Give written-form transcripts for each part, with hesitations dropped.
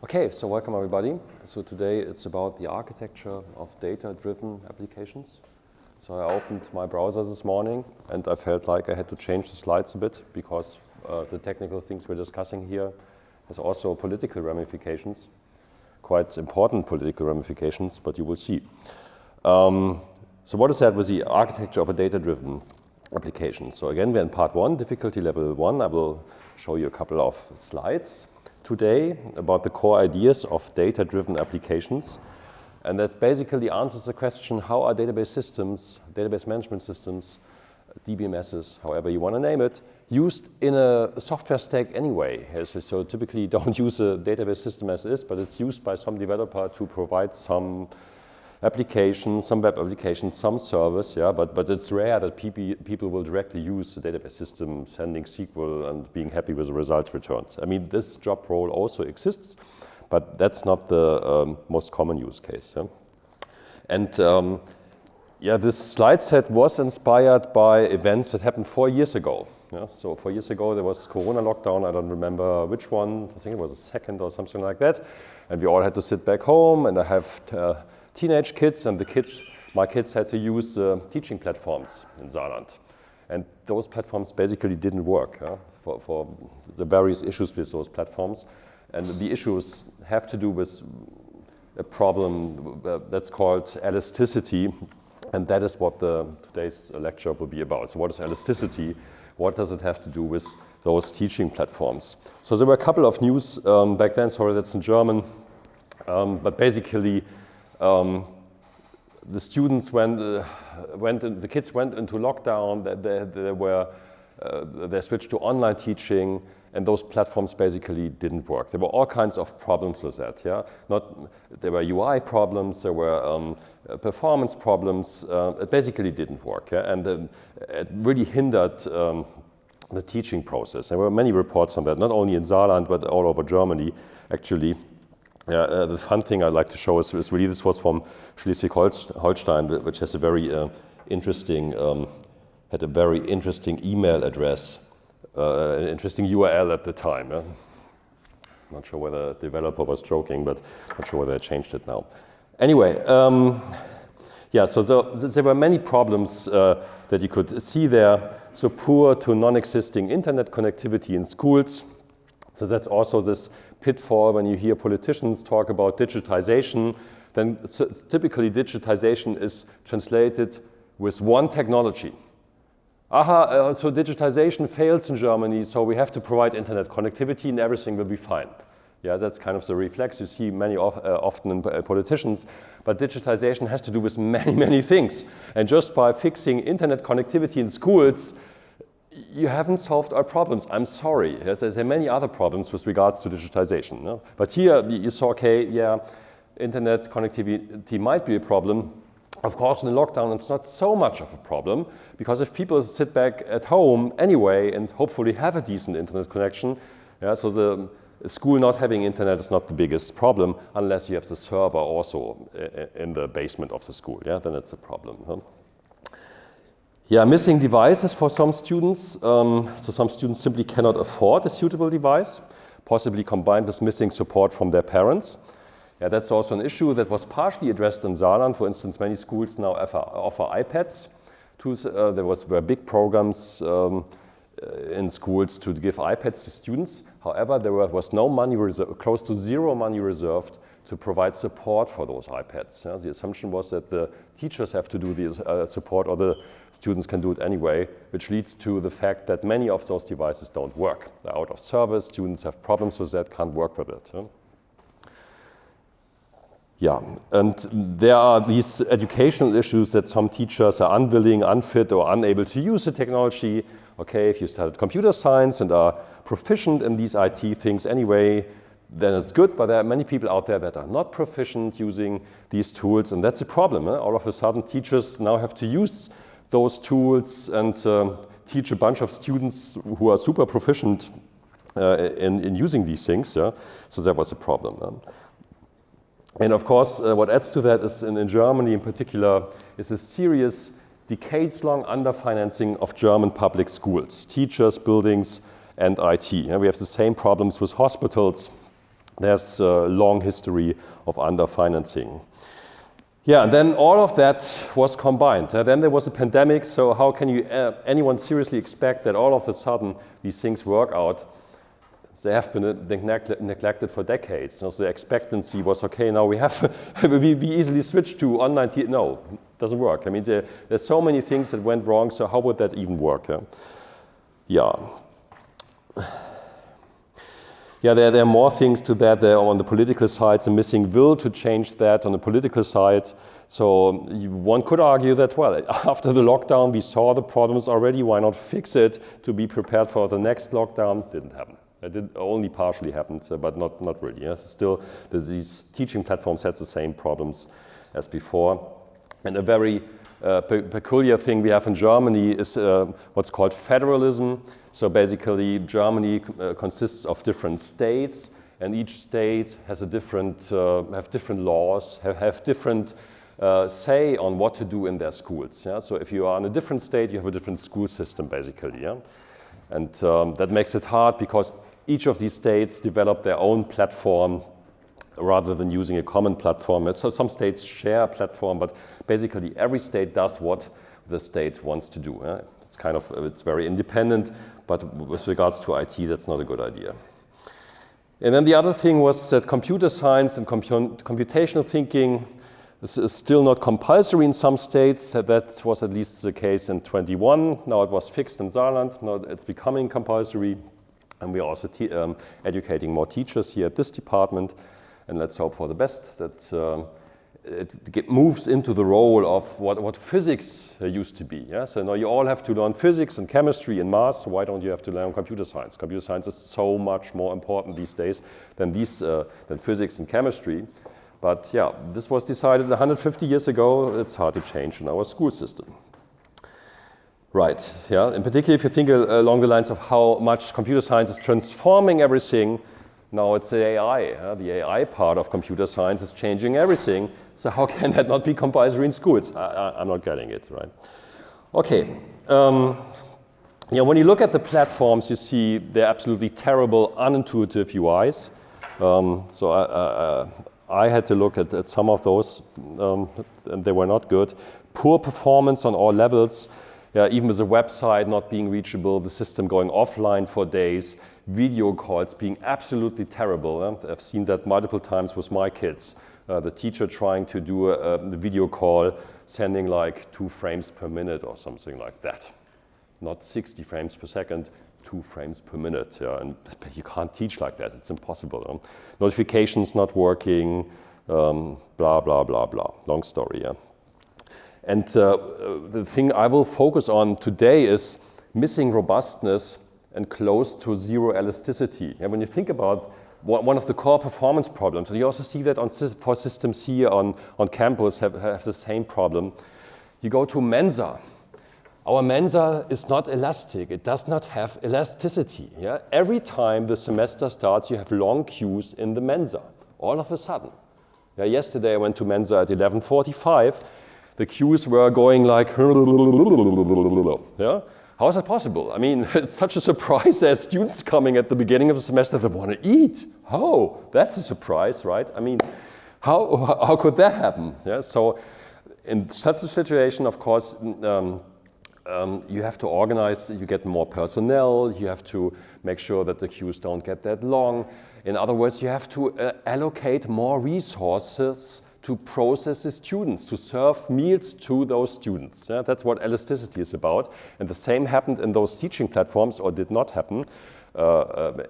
Okay, so welcome everybody. So today it's about the architecture of data-driven applications. So I opened my browser this morning and I felt like I had to change the slides a bit because the technical things we're discussing here has also political ramifications, quite important political ramifications, but you will see. So what is that with the architecture of a data-driven application? So again, we're in part 1, difficulty level 1. I will show you a couple of slides today about the core ideas of data-driven applications. And that basically answers the question, how are database systems, database management systems, DBMSs, however you want to name it, used in a software stack anyway? So typically you don't use a database system as is, but it's used by some developer to provide some application, some web application, some service, yeah, but it's rare that people will directly use the database system, sending SQL and being happy with the results returned. I mean, this job role also exists, but that's not the most common use case. Yeah? And yeah, this slide set was inspired by events that happened 4 years ago. Yeah? So 4 years ago there was Corona lockdown, I don't remember which one, I think it was the second or something like that, and we all had to sit back home, and I have teenage kids, and my kids had to use teaching platforms in Saarland. And those platforms basically didn't work for the various issues with those platforms. And the issues have to do with a problem that's called elasticity, and that is what today's lecture will be about. So what is elasticity? What does it have to do with those teaching platforms? So there were a couple of news back then, sorry that's in German, but basically the students the kids went into lockdown. They switched to online teaching, and those platforms basically didn't work. There were all kinds of problems with that. Yeah, there were UI problems, there were performance problems. It basically didn't work, yeah? And it really hindered the teaching process. There were many reports on that, not only in Saarland but all over Germany, actually. The fun thing I'd like to show is really this was from Schleswig-Holstein, which has a very interesting, had a very interesting email address, an interesting URL at the time. Yeah? Not sure whether the developer was joking, but not sure whether they changed it now. Anyway, yeah, so there were many problems that you could see there. So poor to non-existing internet connectivity in schools. So that's also this pitfall when you hear politicians talk about digitization. Then typically digitization is translated with one technology. So digitization fails in Germany, so we have to provide internet connectivity and everything will be fine. Yeah, that's kind of the reflex you see often in politicians. But digitization has to do with many, many things. And just by fixing internet connectivity in schools, you haven't solved our problems. I'm sorry. Yes, there are many other problems with regards to digitization. No? But here you saw, okay, yeah, internet connectivity might be a problem. Of course, in the lockdown, it's not so much of a problem, because if people sit back at home anyway and hopefully have a decent internet connection, yeah, so the school not having internet is not the biggest problem, unless you have the server also in the basement of the school. Yeah, then it's a problem. Huh? Yeah, missing devices for some students. So some students simply cannot afford a suitable device, possibly combined with missing support from their parents. Yeah, that's also an issue that was partially addressed in Saarland. For instance, many schools now offer iPads. There were big programs in schools to give iPads to students. However, there was no money close to zero money reserved to provide support for those iPads. Yeah, the assumption was that the teachers have to do the support, or the students can do it anyway, which leads to the fact that many of those devices don't work. They're out of service, students have problems with that, can't work with it. Yeah, and there are these educational issues that some teachers are unwilling, unfit, or unable to use the technology. Okay, if you studied computer science and are proficient in these IT things anyway, then it's good, but there are many people out there that are not proficient using these tools, and that's a problem. All of a sudden, teachers now have to use those tools and teach a bunch of students who are super proficient in using these things. Yeah? So that was a problem. And of course, what adds to that is, in Germany in particular, is a serious decades-long underfinancing of German public schools, teachers, buildings, and IT. We have the same problems with hospitals, there's a long history of underfinancing. Yeah, and then all of that was combined. Then there was a pandemic, so how can anyone seriously expect that all of a sudden these things work out? They have been neglected for decades. So the expectancy was, okay, now we easily switch to online. No, it doesn't work. I mean, there's so many things that went wrong, so how would that even work? Yeah. Yeah, there are more things to that. There on the political side, a missing will to change that on the political side. So one could argue that, well, after the lockdown, we saw the problems already. Why not fix it to be prepared for the next lockdown? Didn't happen. It did only partially happen, but not really. Yeah? Still, these teaching platforms had the same problems as before. And a very peculiar thing we have in Germany is what's called federalism. So basically, Germany consists of different states, and each state has have different laws, have different say on what to do in their schools. Yeah? So if you are in a different state, you have a different school system, basically. Yeah? And that makes it hard because each of these states develop their own platform rather than using a common platform. So some states share a platform, but basically every state does what the state wants to do. Yeah? It's very independent, but with regards to IT, that's not a good idea. And then the other thing was that computer science and computational thinking is still not compulsory in some states. That was at least the case in 21. Now it was fixed in Saarland. Now it's becoming compulsory. And we are also educating more teachers here at this department. And let's hope for the best, that it moves into the role of what physics used to be. Yeah? So now you all have to learn physics and chemistry and math, so why don't you have to learn computer science? Computer science is so much more important these days than physics and chemistry. But yeah, this was decided 150 years ago. It's hard to change in our school system. Right, yeah, in particular if you think along the lines of how much computer science is transforming everything, now it's the AI. The AI part of computer science is changing everything. So how can that not be compulsory in schools? I'm not getting it, right? Okay, yeah, when you look at the platforms, you see they're absolutely terrible, unintuitive UIs. So I had to look at some of those, and they were not good. Poor performance on all levels. Yeah, even with the website not being reachable, the system going offline for days, video calls being absolutely terrible. I've seen that multiple times with my kids. The teacher trying to do the video call, sending like 2 frames per minute or something like that. Not 60 frames per second, 2 frames per minute. Yeah, and you can't teach like that, it's impossible. Notifications not working, blah, blah, blah, blah. Long story, yeah. And the thing I will focus on today is missing robustness and close to zero elasticity. And when you think about one of the core performance problems, and you also see that for systems here on campus have the same problem. You go to Mensa. Our Mensa is not elastic. It does not have elasticity. Yeah? Every time the semester starts, you have long queues in the Mensa, all of a sudden. Yeah, yesterday I went to Mensa at 11:45. The queues were going like, yeah? How is that possible? I mean, it's such a surprise. There's students coming at the beginning of the semester that want to eat. Oh, that's a surprise, right? I mean, how could that happen? Yeah? So in such a situation, of course, you have to organize, you get more personnel, you have to make sure that the queues don't get that long. In other words, you have to allocate more resources to process the students, to serve meals to those students. Yeah, that's what elasticity is about. And the same happened in those teaching platforms, or did not happen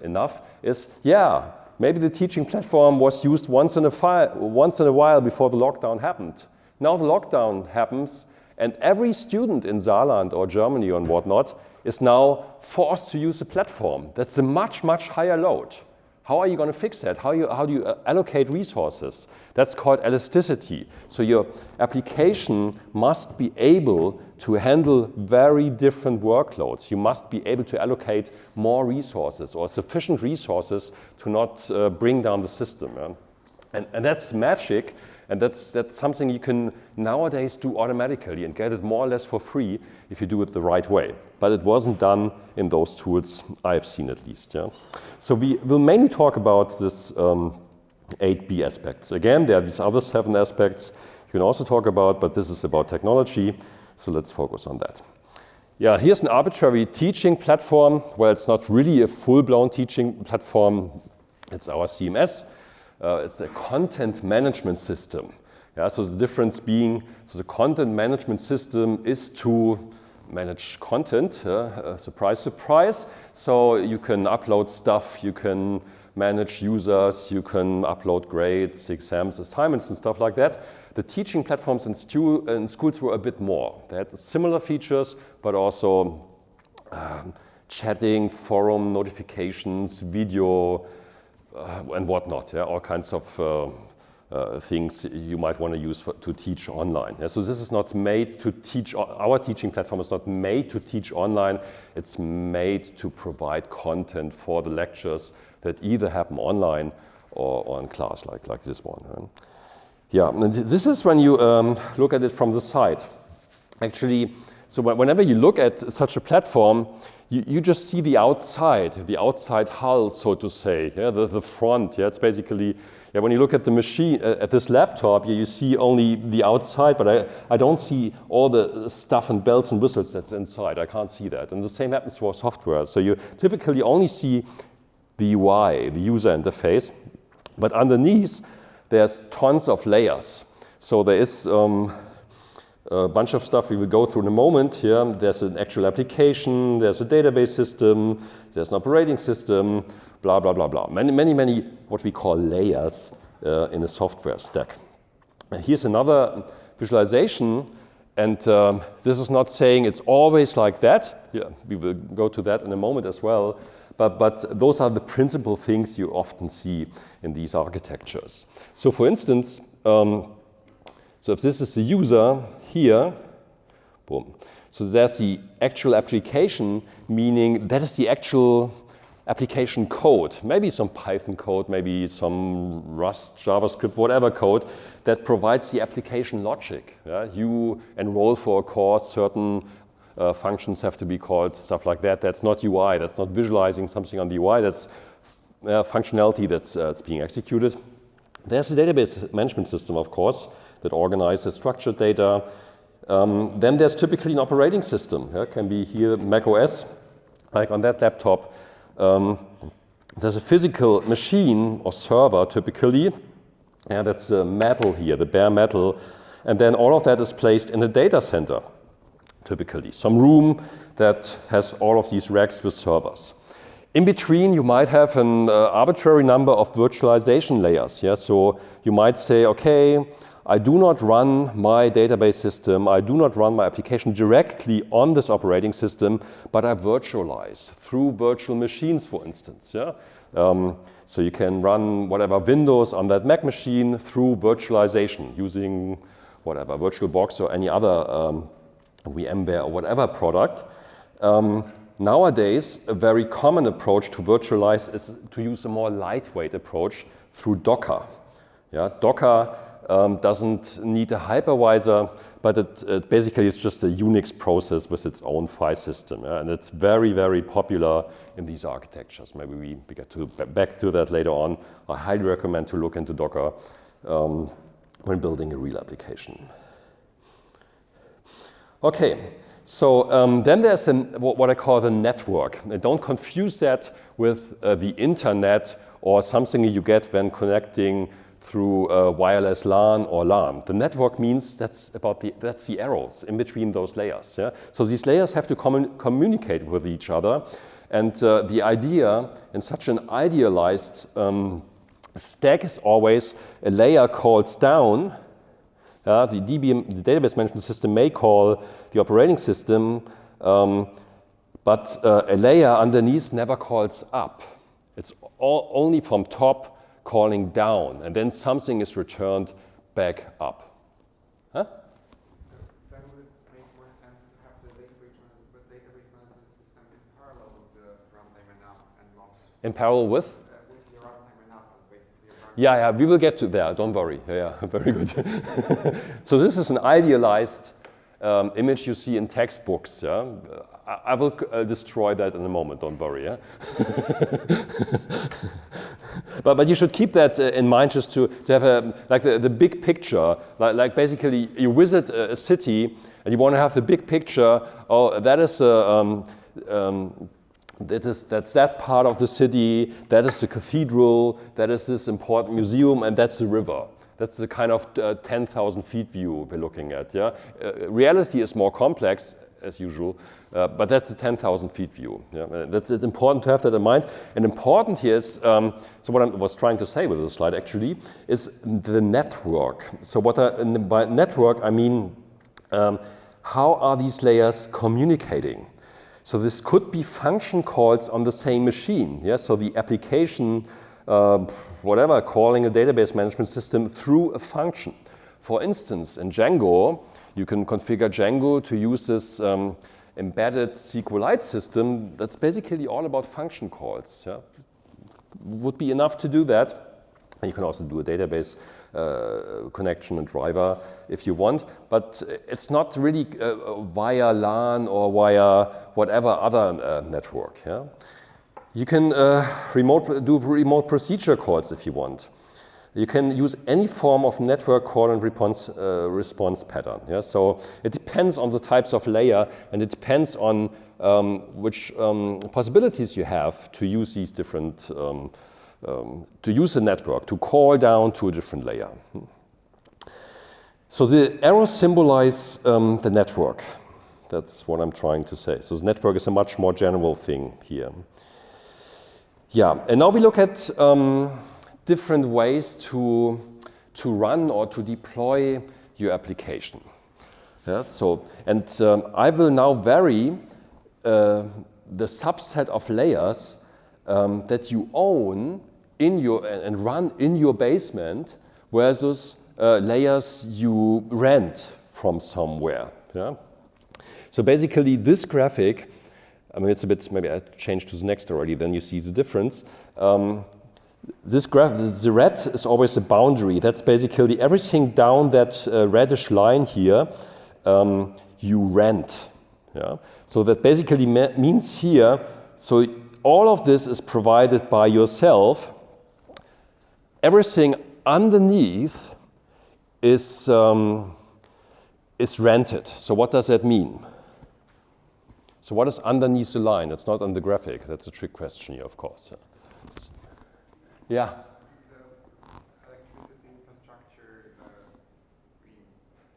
enough, is, yeah, maybe the teaching platform was used once in a while before the lockdown happened. Now the lockdown happens, and every student in Saarland or Germany and whatnot is now forced to use the platform. That's a much, much higher load. How are you going to fix that? How do you allocate resources? That's called elasticity. So your application must be able to handle very different workloads. You must be able to allocate more resources or sufficient resources to not bring down the system. Yeah? And that's magic, and that's something you can nowadays do automatically and get it more or less for free if you do it the right way. But it wasn't done in those tools I've seen at least. Yeah? So we will mainly talk about this 8B aspects. Again, there are these other 7 aspects you can also talk about, but this is about technology, so let's focus on that. Yeah, here's an arbitrary teaching platform. Well, it's not really a full-blown teaching platform. It's our CMS. It's a content management system. Yeah, so the difference being, so the content management system is to manage content, surprise, surprise. So you can upload stuff, you can manage users, you can upload grades, exams, assignments, and stuff like that. The teaching platforms in schools were a bit more. They had similar features, but also chatting, forum notifications, video, and whatnot. Yeah? All kinds of things you might want to use to teach online. Yeah? So this is not made to teach, our teaching platform is not made to teach online. It's made to provide content for the lectures that either happen online or in class, like this one. Right? Yeah, and this is when you look at it from the side. Actually, so whenever you look at such a platform, you just see the outside hull, so to say, yeah, the front. Yeah, it's basically, yeah, when you look at the machine, at this laptop, you see only the outside, but I don't see all the stuff and bells and whistles that's inside. I can't see that. And the same happens for software. So you typically only see the UI, the user interface, but underneath, there's tons of layers. So there is a bunch of stuff we will go through in a moment here. There's an actual application, there's a database system, there's an operating system, blah, blah, blah, blah. Many what we call layers in a software stack. And here's another visualization, and this is not saying it's always like that. Yeah, we will go to that in a moment as well. But those are the principal things you often see in these architectures. So for instance, so if this is the user here, boom. So there's the actual application, meaning that is the actual application code. Maybe some Python code, maybe some Rust, JavaScript, whatever code that provides the application logic. Yeah? You enroll for a course, certain functions have to be called, stuff like that. That's not UI, that's not visualizing something on the UI, that's functionality that's being executed. There's a database management system, of course, that organizes structured data. Then there's typically an operating system. Yeah? Can be here Mac OS, like on that laptop. There's a physical machine or server typically. Yeah, that's the metal here, the bare metal. And then all of that is placed in a data center. Typically, some room that has all of these racks with servers. In between, you might have an arbitrary number of virtualization layers. Yeah? So you might say, okay, I do not run my database system, I do not run my application directly on this operating system, but I virtualize through virtual machines, for instance. Yeah? So you can run whatever Windows on that Mac machine through virtualization using whatever, VirtualBox or any other VMware or whatever product. Nowadays, a very common approach to virtualize is to use a more lightweight approach through Docker. Yeah? Docker doesn't need a hypervisor, but it basically is just a Unix process with its own file system. Yeah? And it's very, very popular in these architectures. Maybe we get back to that later on. I highly recommend to look into Docker when building a real application. Okay, so then there's what I call the network. And don't confuse that with the internet or something you get when connecting through wireless LAN or LAN. The network means that's the arrows in between those layers. Yeah? So these layers have to communicate with each other. And the idea in such an idealized stack is always a layer calls down. The database management system may call the operating system, but a layer underneath never calls up. It's only from top calling down, and then something is returned back up. Huh? So then would it make more sense to have the database management system in parallel with the runtime and not in parallel with? With your runtime and not as basically a Yeah, we will get to there, don't worry. Yeah, very good. So this is an idealized image you see in textbooks. Yeah? I will destroy that in a moment, don't worry. Yeah? But you should keep that in mind, just to have like the big picture. Like basically you visit a city and you want to have the big picture. Oh, that is that's that part of the city, that is the cathedral, that is this important museum, and that's the river. That's the kind of 10,000 feet view we're looking at. Yeah, reality is more complex as usual, but that's the 10,000 feet view. Yeah? It's important to have that in mind. And important here is, so what I was trying to say with this slide actually, is the network. So by network I mean, how are these layers communicating? So this could be function calls on the same machine. Yeah? So the application, whatever, calling a database management system through a function. For instance, in Django, you can configure Django to use this embedded SQLite system that's basically all about function calls. Yeah? Would be enough to do that. And you can also do a database connection and driver if you want, but it's not really via LAN or via whatever other network. Yeah? You can do remote procedure calls if you want. You can use any form of network call and response pattern. Yeah? So it depends on the types of layer, and it depends on which possibilities you have to use these different, to use the network, to call down to a different layer. So the arrows symbolize the network. That's what I'm trying to say. So the network is a much more general thing here. Yeah, and now we look at different ways to run or to deploy your application. Yeah, so, and I will now vary the subset of layers that you own in your and run in your basement versus layers you rent from somewhere. Yeah? So basically this graphic, I mean it's a bit, maybe I change to the next already, then you see the difference. This graph, the red is always the boundary. That's basically everything down that reddish line here, you rent. Yeah? So that basically means here, so all of this is provided by yourself. Everything underneath is rented. So what does that mean? So what is underneath the line? It's not on the graphic. That's a trick question here, of course. Yeah. The electricity infrastructure.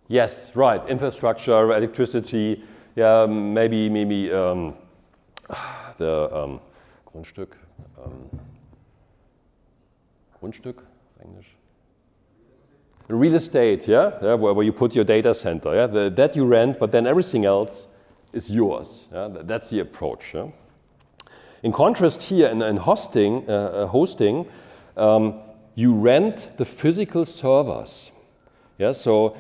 Yes, right. Infrastructure, electricity. Yeah, maybe the Grundstück. Grundstück, English. Real estate, yeah, where you put your data center. Yeah, that you rent, but then everything else is yours. Yeah? That's the approach. Yeah? In contrast, here in hosting, you rent the physical servers. Yeah, so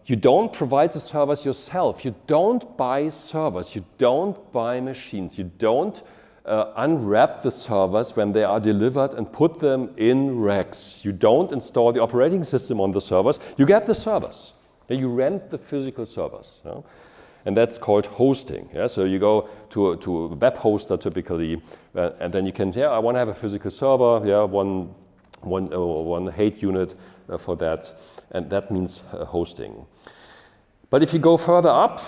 you don't provide the servers yourself. You don't buy servers. You don't buy machines. You don't unwrap the servers when they are delivered and put them in racks. You don't install the operating system on the servers. You get the servers. Yeah, you rent the physical servers. Yeah? And that's called hosting. Yeah? So you go to a web hoster typically, and then you can, I want to have a physical server, one height unit for that, and that means hosting. But if you go further up,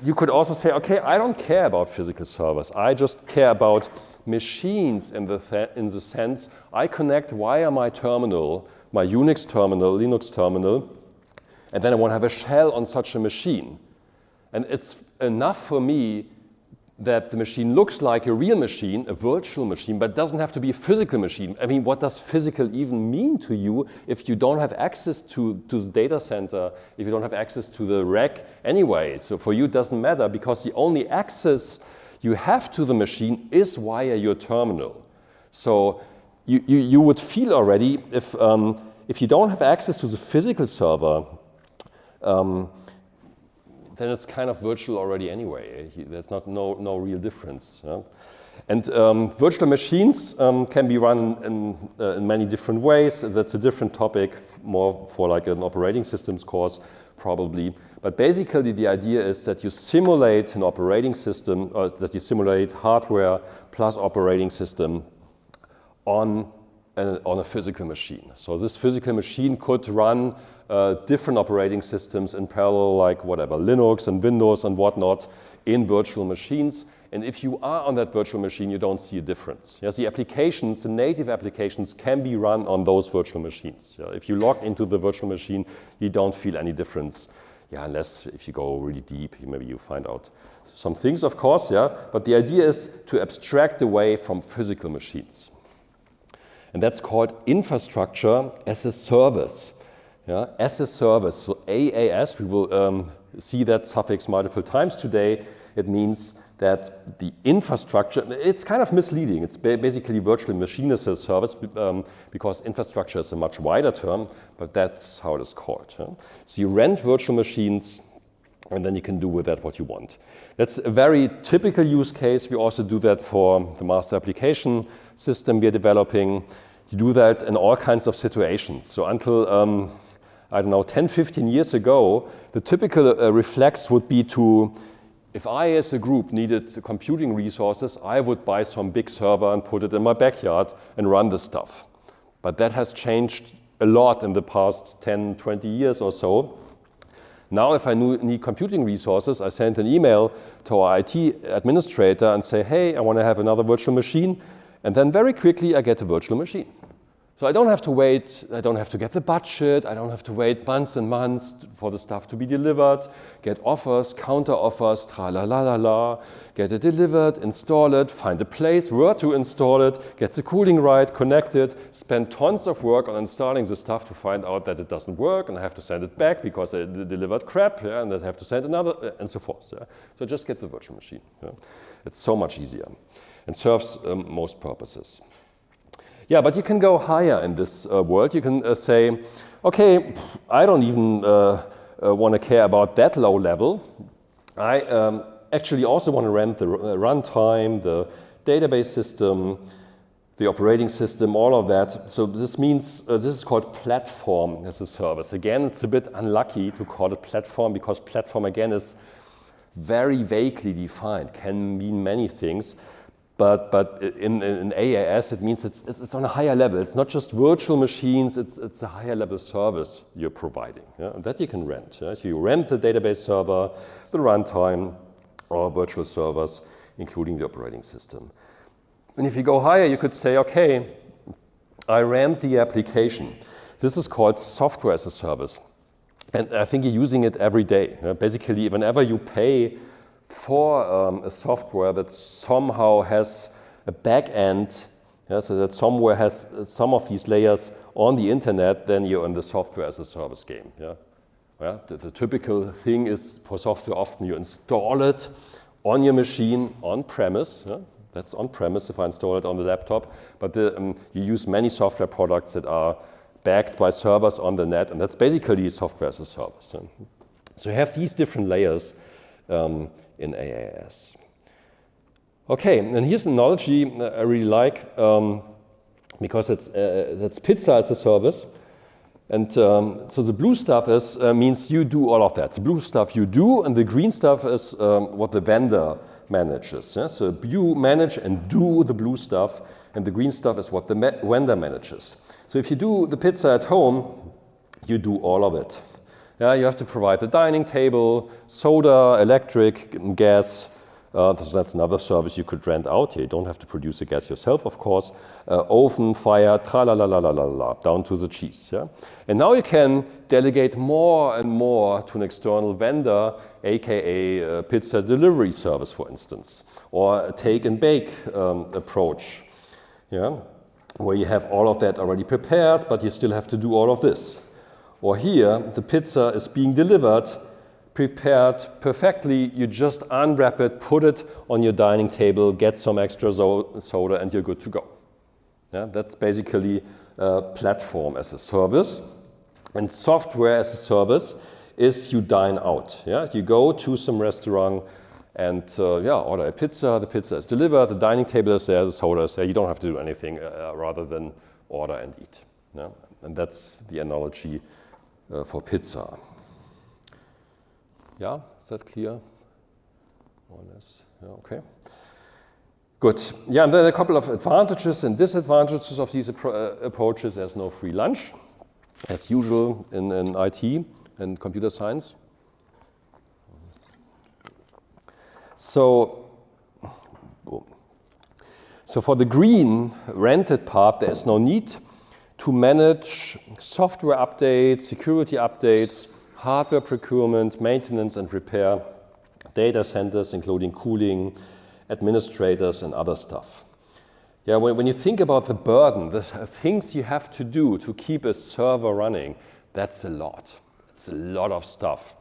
you could also say, okay, I don't care about physical servers. I just care about machines in the sense I connect via my terminal, my Unix terminal, Linux terminal, and then I want to have a shell on such a machine. And it's enough for me that the machine looks like a real machine, a virtual machine, but doesn't have to be a physical machine. I mean, what does physical even mean to you if you don't have access to the data center, if you don't have access to the rack anyway? So for you it doesn't matter because the only access you have to the machine is via your terminal. So you would feel already if you don't have access to the physical server, then it's kind of virtual already anyway. There's no real difference. Yeah? And virtual machines can be run in many different ways. That's a different topic, more for like an operating systems course, probably. But basically, the idea is that you simulate an operating system, or that you simulate hardware plus operating system on a physical machine. So this physical machine could run different operating systems in parallel, like whatever, Linux and Windows and whatnot, in virtual machines. And if you are on that virtual machine, you don't see a difference. Yes, the applications, the native applications can be run on those virtual machines. Yeah, if you log into the virtual machine, you don't feel any difference. Yeah, unless if you go really deep, maybe you find out some things, of course, yeah. But the idea is to abstract away from physical machines. And that's called infrastructure as a service. Yeah, as a service, so AAS, we will see that suffix multiple times today. It means that the infrastructure, it's kind of misleading. It's basically virtual machine as a service because infrastructure is a much wider term, but that's how it is called. Yeah? So you rent virtual machines and then you can do with that what you want. That's a very typical use case. We also do that for the master application system we're developing. You do that in all kinds of situations. So until, I don't know, 10, 15 years ago, the typical reflex would be to, if I as a group needed computing resources, I would buy some big server and put it in my backyard and run the stuff. But that has changed a lot in the past 10, 20 years or so. Now if I need computing resources, I send an email to our IT administrator and say, hey, I want to have another virtual machine. And then very quickly I get a virtual machine. So I don't have to wait, I don't have to get the budget, I don't have to wait months and months for the stuff to be delivered, get offers, counter offers, tra-la-la-la-la, get it delivered, install it, find a place where to install it, get the cooling right, connect it, spend tons of work on installing the stuff to find out that it doesn't work, and I have to send it back because I delivered crap, yeah, and I have to send another, and so forth. Yeah. So just get the virtual machine. Yeah. It's so much easier and serves most purposes. Yeah, but you can go higher in this world. You can say, okay, I don't even want to care about that low level. I actually also want to rent the runtime, the database system, the operating system, all of that. So this means this is called platform as a service. Again, it's a bit unlucky to call it platform because platform, again, is very vaguely defined, can mean many things. But in AAS, it means it's on a higher level. It's not just virtual machines, it's a higher level service you're providing. Yeah? And that you can rent. Yeah? So you rent the database server, the runtime, or virtual servers, including the operating system. And if you go higher, you could say, okay, I rent the application. This is called software as a service. And I think you're using it every day. Yeah? Basically, whenever you pay for a software that somehow has a back end, yeah, so that somewhere has some of these layers on the internet, then you're in the software as a service game. Yeah? Yeah? The typical thing is for software, often you install it on your machine on premise. Yeah? That's on premise if I install it on the laptop. But you use many software products that are backed by servers on the net, and that's basically software as a service. Yeah? So you have these different layers in AAS. Okay, and here's an analogy I really like because that's pizza as a service. And so the blue stuff means you do all of that. The blue stuff you do, and the green stuff is what the vendor manages. Yeah? So you manage and do the blue stuff, and the green stuff is what the vendor manages. So if you do the pizza at home, you do all of it. Yeah, you have to provide the dining table, soda, electric, gas. That's another service you could rent out. You don't have to produce the gas yourself, of course. Oven, fire, tra-la-la-la-la-la-la, down to the cheese. Yeah? And now you can delegate more and more to an external vendor, aka a pizza delivery service, for instance, or a take and bake approach, yeah? Where you have all of that already prepared, but you still have to do all of this. Or here, the pizza is being delivered, prepared perfectly. You just unwrap it, put it on your dining table, get some extra soda, and you're good to go. Yeah, that's basically a platform as a service. And software as a service is you dine out. Yeah? You go to some restaurant and yeah, order a pizza, the pizza is delivered, the dining table is there, the soda is there, you don't have to do anything rather than order and eat. Yeah? And that's the analogy for pizza. Yeah, is that clear? More or less, yeah, okay. Good. Yeah, and then a couple of advantages and disadvantages of these approaches. There's no free lunch, as usual in IT and computer science. So for the green rented part, there's no need to manage software updates, security updates, hardware procurement, maintenance and repair, data centers, including cooling, administrators, and other stuff. Yeah, when you think about the burden, the things you have to do to keep a server running, that's a lot. It's a lot of stuff.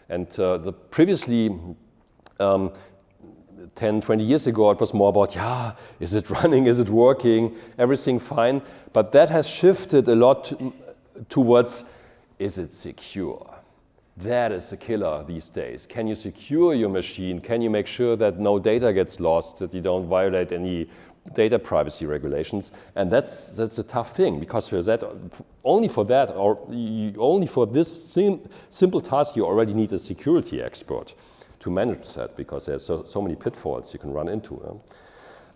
And the previously, 10, 20 years ago, it was more about, yeah, is it running, is it working, everything fine? But that has shifted a lot towards, is it secure? That is the killer these days. Can you secure your machine? Can you make sure that no data gets lost, that you don't violate any data privacy regulations? And that's a tough thing, because for that, only for that, or only for this simple task, you already need a security expert to manage that, because there's so many pitfalls you can run into.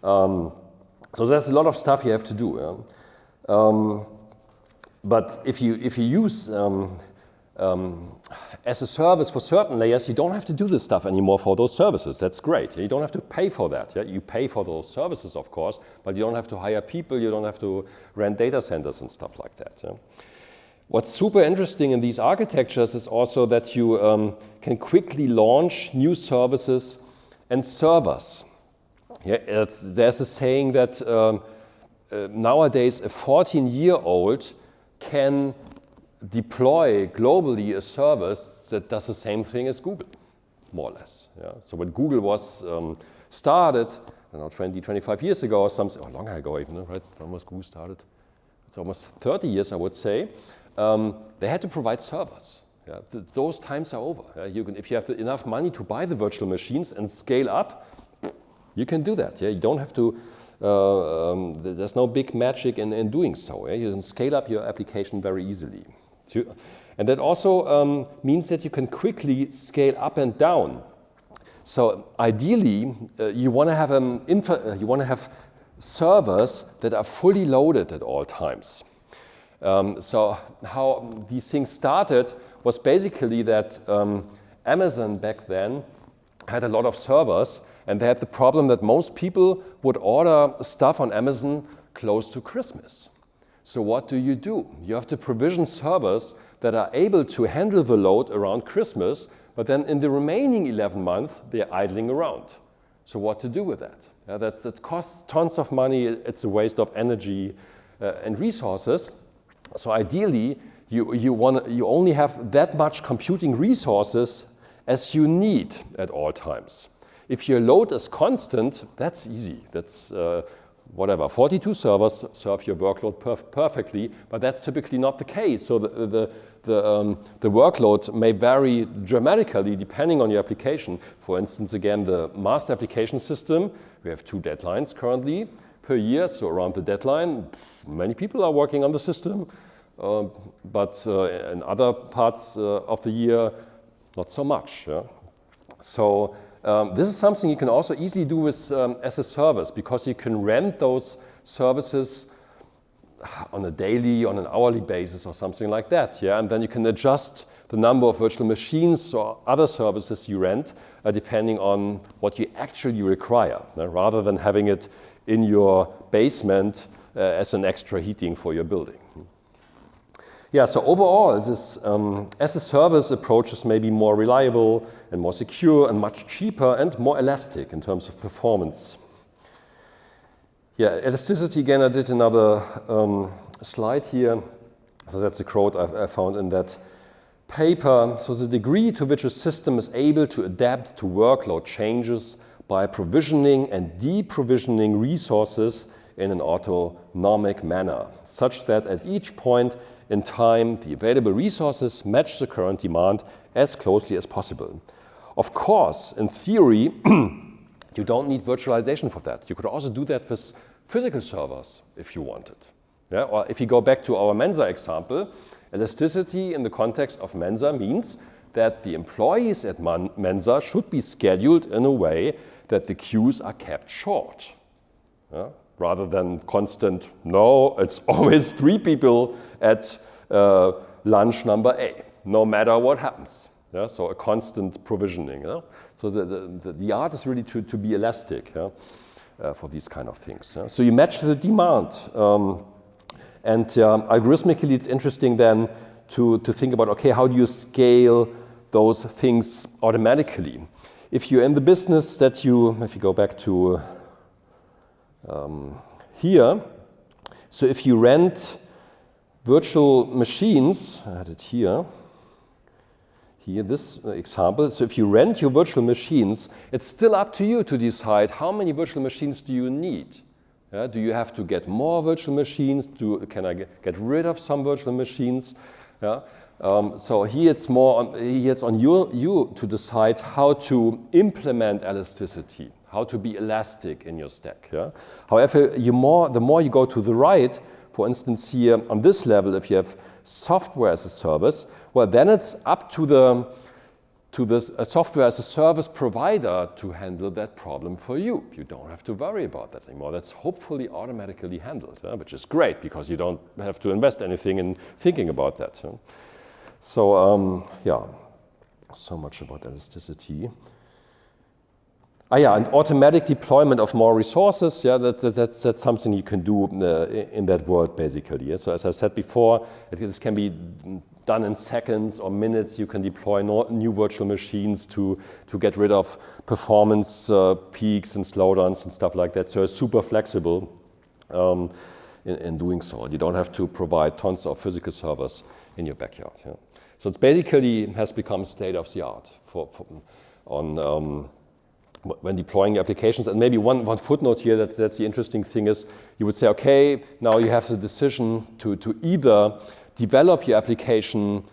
So there's a lot of stuff you have to do. But if you use as a service for certain layers, you don't have to do this stuff anymore for those services. That's great. You don't have to pay for that. Yeah? You pay for those services, of course, but you don't have to hire people. You don't have to rent data centers and stuff like that. Yeah? What's super interesting in these architectures is also that you can quickly launch new services and servers. Yeah, there's a saying that nowadays a 14-year-old can deploy globally a service that does the same thing as Google, more or less. Yeah? So when Google was started, I don't know, 20, 25 years ago or something, or longer ago even, right? When was Google started? It's almost 30 years, I would say. They had to provide servers. Yeah? Those times are over. Yeah? If you have enough money to buy the virtual machines and scale up, you can do that. Yeah? You don't have to, there's no big magic in doing so. Yeah? You can scale up your application very easily. And that also means that you can quickly scale up and down. So ideally, you want to have servers that are fully loaded at all times. So how these things started was basically that Amazon back then had a lot of servers, and they had the problem that most people would order stuff on Amazon close to Christmas. So what do? You have to provision servers that are able to handle the load around Christmas, but then in the remaining 11 months, they're idling around. So what to do with that? That costs tons of money. It's a waste of energy and resources. So ideally, you only have that much computing resources as you need at all times. If your load is constant, that's easy. That's whatever, 42 servers serve your workload perfectly, but that's typically not the case. So the workload may vary dramatically depending on your application. For instance, again, the master application system, we have 2 deadlines currently per year. So around the deadline, many people are working on the system, but in other parts of the year, not so much. Yeah? So this is something you can also easily do with as a service, because you can rent those services on a daily, on an hourly basis or something like that. Yeah? And then you can adjust the number of virtual machines or other services you rent depending on what you actually require, rather than having it in your basement as an extra heating for your building. Yeah, so overall, this as a service approach is maybe more reliable and more secure and much cheaper and more elastic in terms of performance. Yeah, elasticity, again, I did another slide here. So that's a quote I found in that paper. So the degree to which a system is able to adapt to workload changes by provisioning and deprovisioning resources in an autonomic manner, such that at each point in time, the available resources match the current demand as closely as possible. Of course, in theory, you don't need virtualization for that. You could also do that with physical servers if you wanted. Yeah? Or if you go back to our Mensa example, elasticity in the context of Mensa means that the employees at Mensa should be scheduled in a way that the queues are kept short. Yeah? Rather than constant, no, it's always 3 people at lunch number A, no matter what happens. Yeah? So a constant provisioning. Yeah? So the art is really to be elastic, yeah? For these kind of things. Yeah? So you match the demand. And algorithmically, it's interesting then to think about, okay, how do you scale those things automatically? If you're in the business that if you go back to here, so if you rent virtual machines, I had it here, this example, so if you rent your virtual machines, it's still up to you to decide how many virtual machines do you need. Yeah, do you have to get more virtual machines? Can I get rid of some virtual machines? Yeah? So here it's on you to decide how to implement elasticity, how to be elastic in your stack. Yeah? However, the more you go to the right, for instance here on this level, if you have software as a service, well then it's up to the software as a service provider to handle that problem for you. You don't have to worry about that anymore. That's hopefully automatically handled, which is great because you don't have to invest anything in thinking about that. So yeah, so much about elasticity. Yeah, and automatic deployment of more resources. Yeah, that's something you can do in that world basically. Yeah? So as I said before, this can be done in seconds or minutes. You can deploy new virtual machines to get rid of performance peaks and slowdowns and stuff like that. So it's super flexible in doing so. You don't have to provide tons of physical servers in your backyard. Yeah? So it's basically has become state of the art when deploying applications. And maybe one footnote here that's the interesting thing is you would say, okay, now you have the decision to either develop your application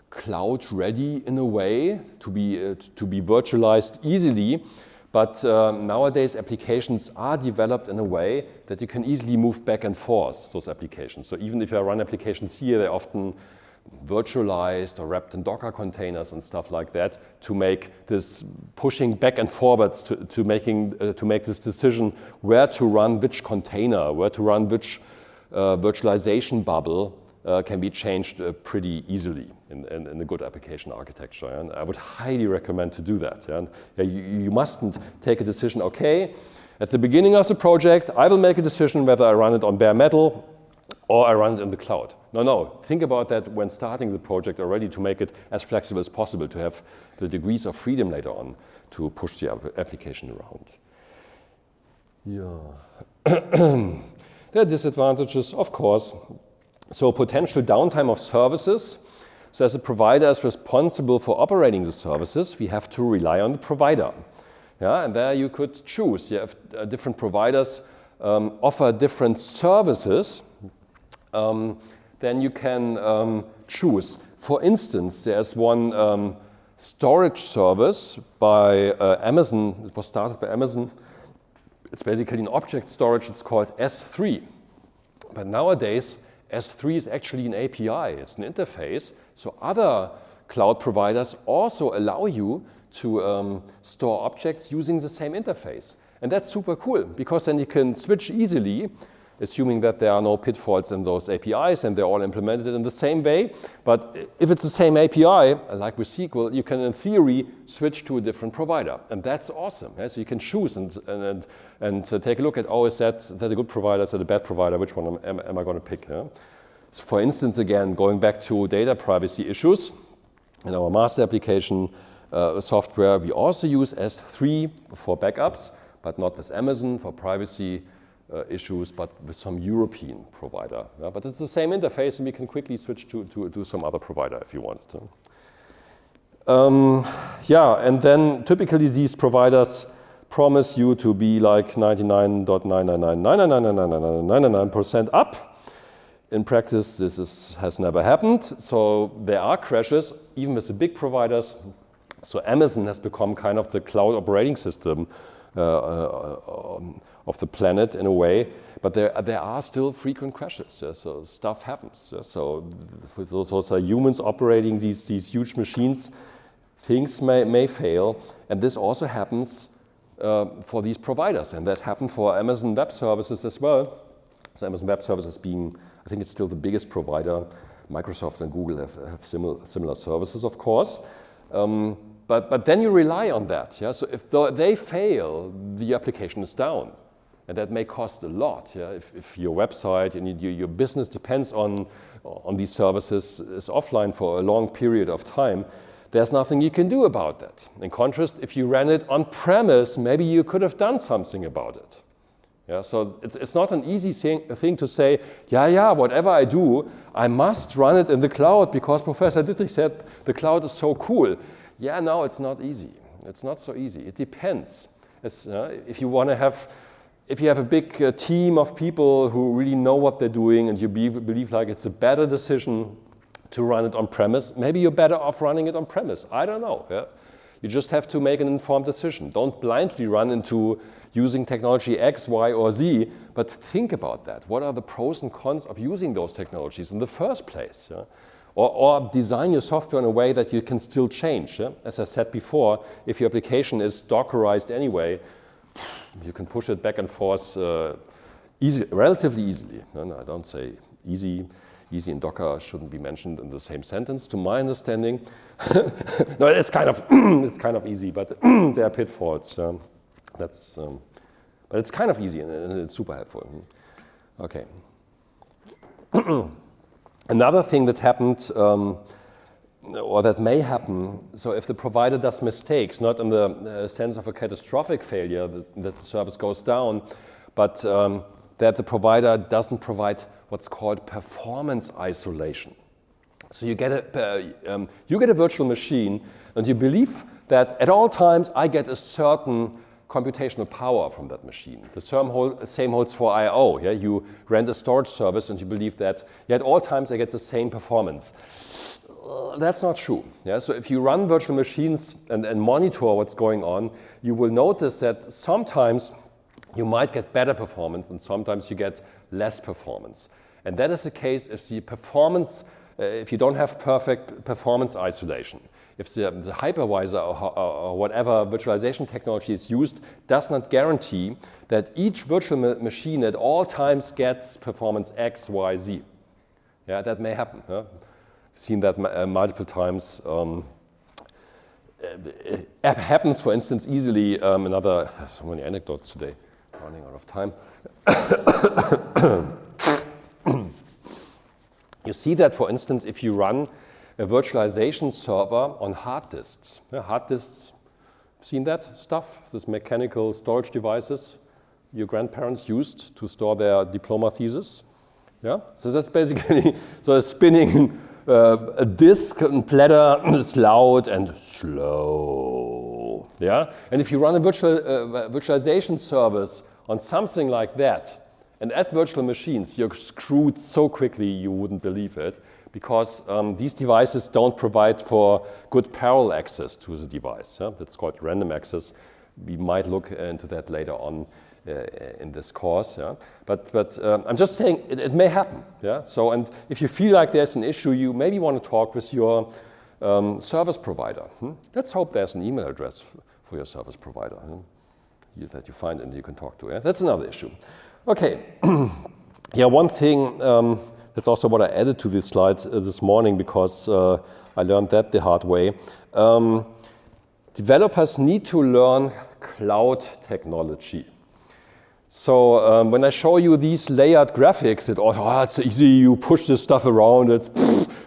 cloud ready in a way to be virtualized easily, but nowadays applications are developed in a way that you can easily move back and forth those applications. So even if I run applications here, they're often virtualized or wrapped in Docker containers and stuff like that to make this pushing back and forwards to make this decision where to run which container, where to run which virtualization bubble can be changed pretty easily in a good application architecture. And I would highly recommend to do that. And you mustn't take a decision, okay, at the beginning of the project, I will make a decision whether I run it on bare metal or I run it in the cloud. No, think about that when starting the project already to make it as flexible as possible, to have the degrees of freedom later on to push the application around. Yeah. There are disadvantages, of course. So potential downtime of services. So as a provider is responsible for operating the services, we have to rely on the provider. Yeah, and there you could choose. You have different providers offer different services. Then you can choose. For instance, there's one storage service by Amazon. It was started by Amazon. It's basically an object storage. It's called S3. But nowadays, S3 is actually an API. It's an interface. So other cloud providers also allow you to store objects using the same interface. And that's super cool because then you can switch easily, assuming that there are no pitfalls in those APIs and they're all implemented in the same way. But if it's the same API, like with SQL, you can in theory switch to a different provider. And that's awesome. Yeah? So you can choose and take a look at, oh, is that a good provider, is that a bad provider, which one am I going to pick? Yeah? So for instance, again, going back to data privacy issues, in our master application software, we also use S3 for backups, but not with Amazon for privacy issues, but with some European provider. Yeah? But it's the same interface, and we can quickly switch to some other provider if you want to. Yeah, and then typically these providers promise you to be like 99.999999999% up. In practice, this has never happened. So there are crashes, even with the big providers. So Amazon has become kind of the cloud operating system of the planet in a way, but there are still frequent crashes. So stuff happens. So with those are humans operating these huge machines, things may fail, and this also happens for these providers, and that happened for Amazon Web Services as well. So Amazon Web Services being, I think it's still the biggest provider. Microsoft and Google have similar services, of course. But then you rely on that. Yeah? So if they fail, the application is down. And that may cost a lot. Yeah? If your website and your business depends on these services is offline for a long period of time, there's nothing you can do about that. In contrast, if you ran it on premise, maybe you could have done something about it. Yeah, so it's not an easy thing to say, yeah, whatever I do, I must run it in the cloud because Professor Dittrich said the cloud is so cool. Yeah, no, it's not easy. It's not so easy. It depends. If you have a big team of people who really know what they're doing and you believe like it's a better decision to run it on premise, maybe you're better off running it on premise. I don't know. Yeah? You just have to make an informed decision. Don't blindly run into using technology X, Y, or Z, but think about that. What are the pros and cons of using those technologies in the first place? Yeah? Or design your software in a way that you can still change. Yeah? As I said before, if your application is Dockerized anyway, you can push it back and forth relatively easily. No, I don't say easy. Easy and Docker shouldn't be mentioned in the same sentence, to my understanding. No, it's kind of easy, but there are pitfalls. But it's kind of easy and it's super helpful. Okay. Another thing that happened, or that may happen, so if the provider does mistakes, not in the sense of a catastrophic failure that the service goes down, but that the provider doesn't provide what's called performance isolation. So you get a virtual machine, and you believe that at all times I get a certain computational power from that machine. The same holds for I/O. Yeah? You rent a storage service, and you believe that at all times I get the same performance. That's not true. Yeah? So if you run virtual machines and monitor what's going on, you will notice that sometimes you might get better performance, and sometimes you get less performance. And that is the case if the performance, if you don't have perfect performance isolation. If the hypervisor or whatever virtualization technology is used does not guarantee that each virtual machine at all times gets performance X, Y, Z. Yeah, that may happen. Huh? I've seen that multiple times. It happens, for instance, easily. So many anecdotes today. Running out of time. You see that, for instance, if you run a virtualization server on hard disks. Yeah, hard disks, seen that stuff? These mechanical storage devices your grandparents used to store their diploma thesis. Yeah, so that's basically a spinning a disk and platter is loud and slow. Yeah, and if you run a virtualization service on something like that, and at virtual machines, you're screwed so quickly you wouldn't believe it, because these devices don't provide for good parallel access to the device. Yeah? That's called random access. We might look into that later on in this course. Yeah? But I'm just saying it may happen. Yeah? So, and if you feel like there's an issue, you maybe want to talk with your service provider. Let's hope there's an email address for your service provider that you find and you can talk to. Yeah? That's another issue. Okay, yeah, one thing, that's also what I added to this slide this morning because I learned that the hard way. Developers need to learn cloud technology. So when I show you these layered graphics, it's easy, you push this stuff around, it's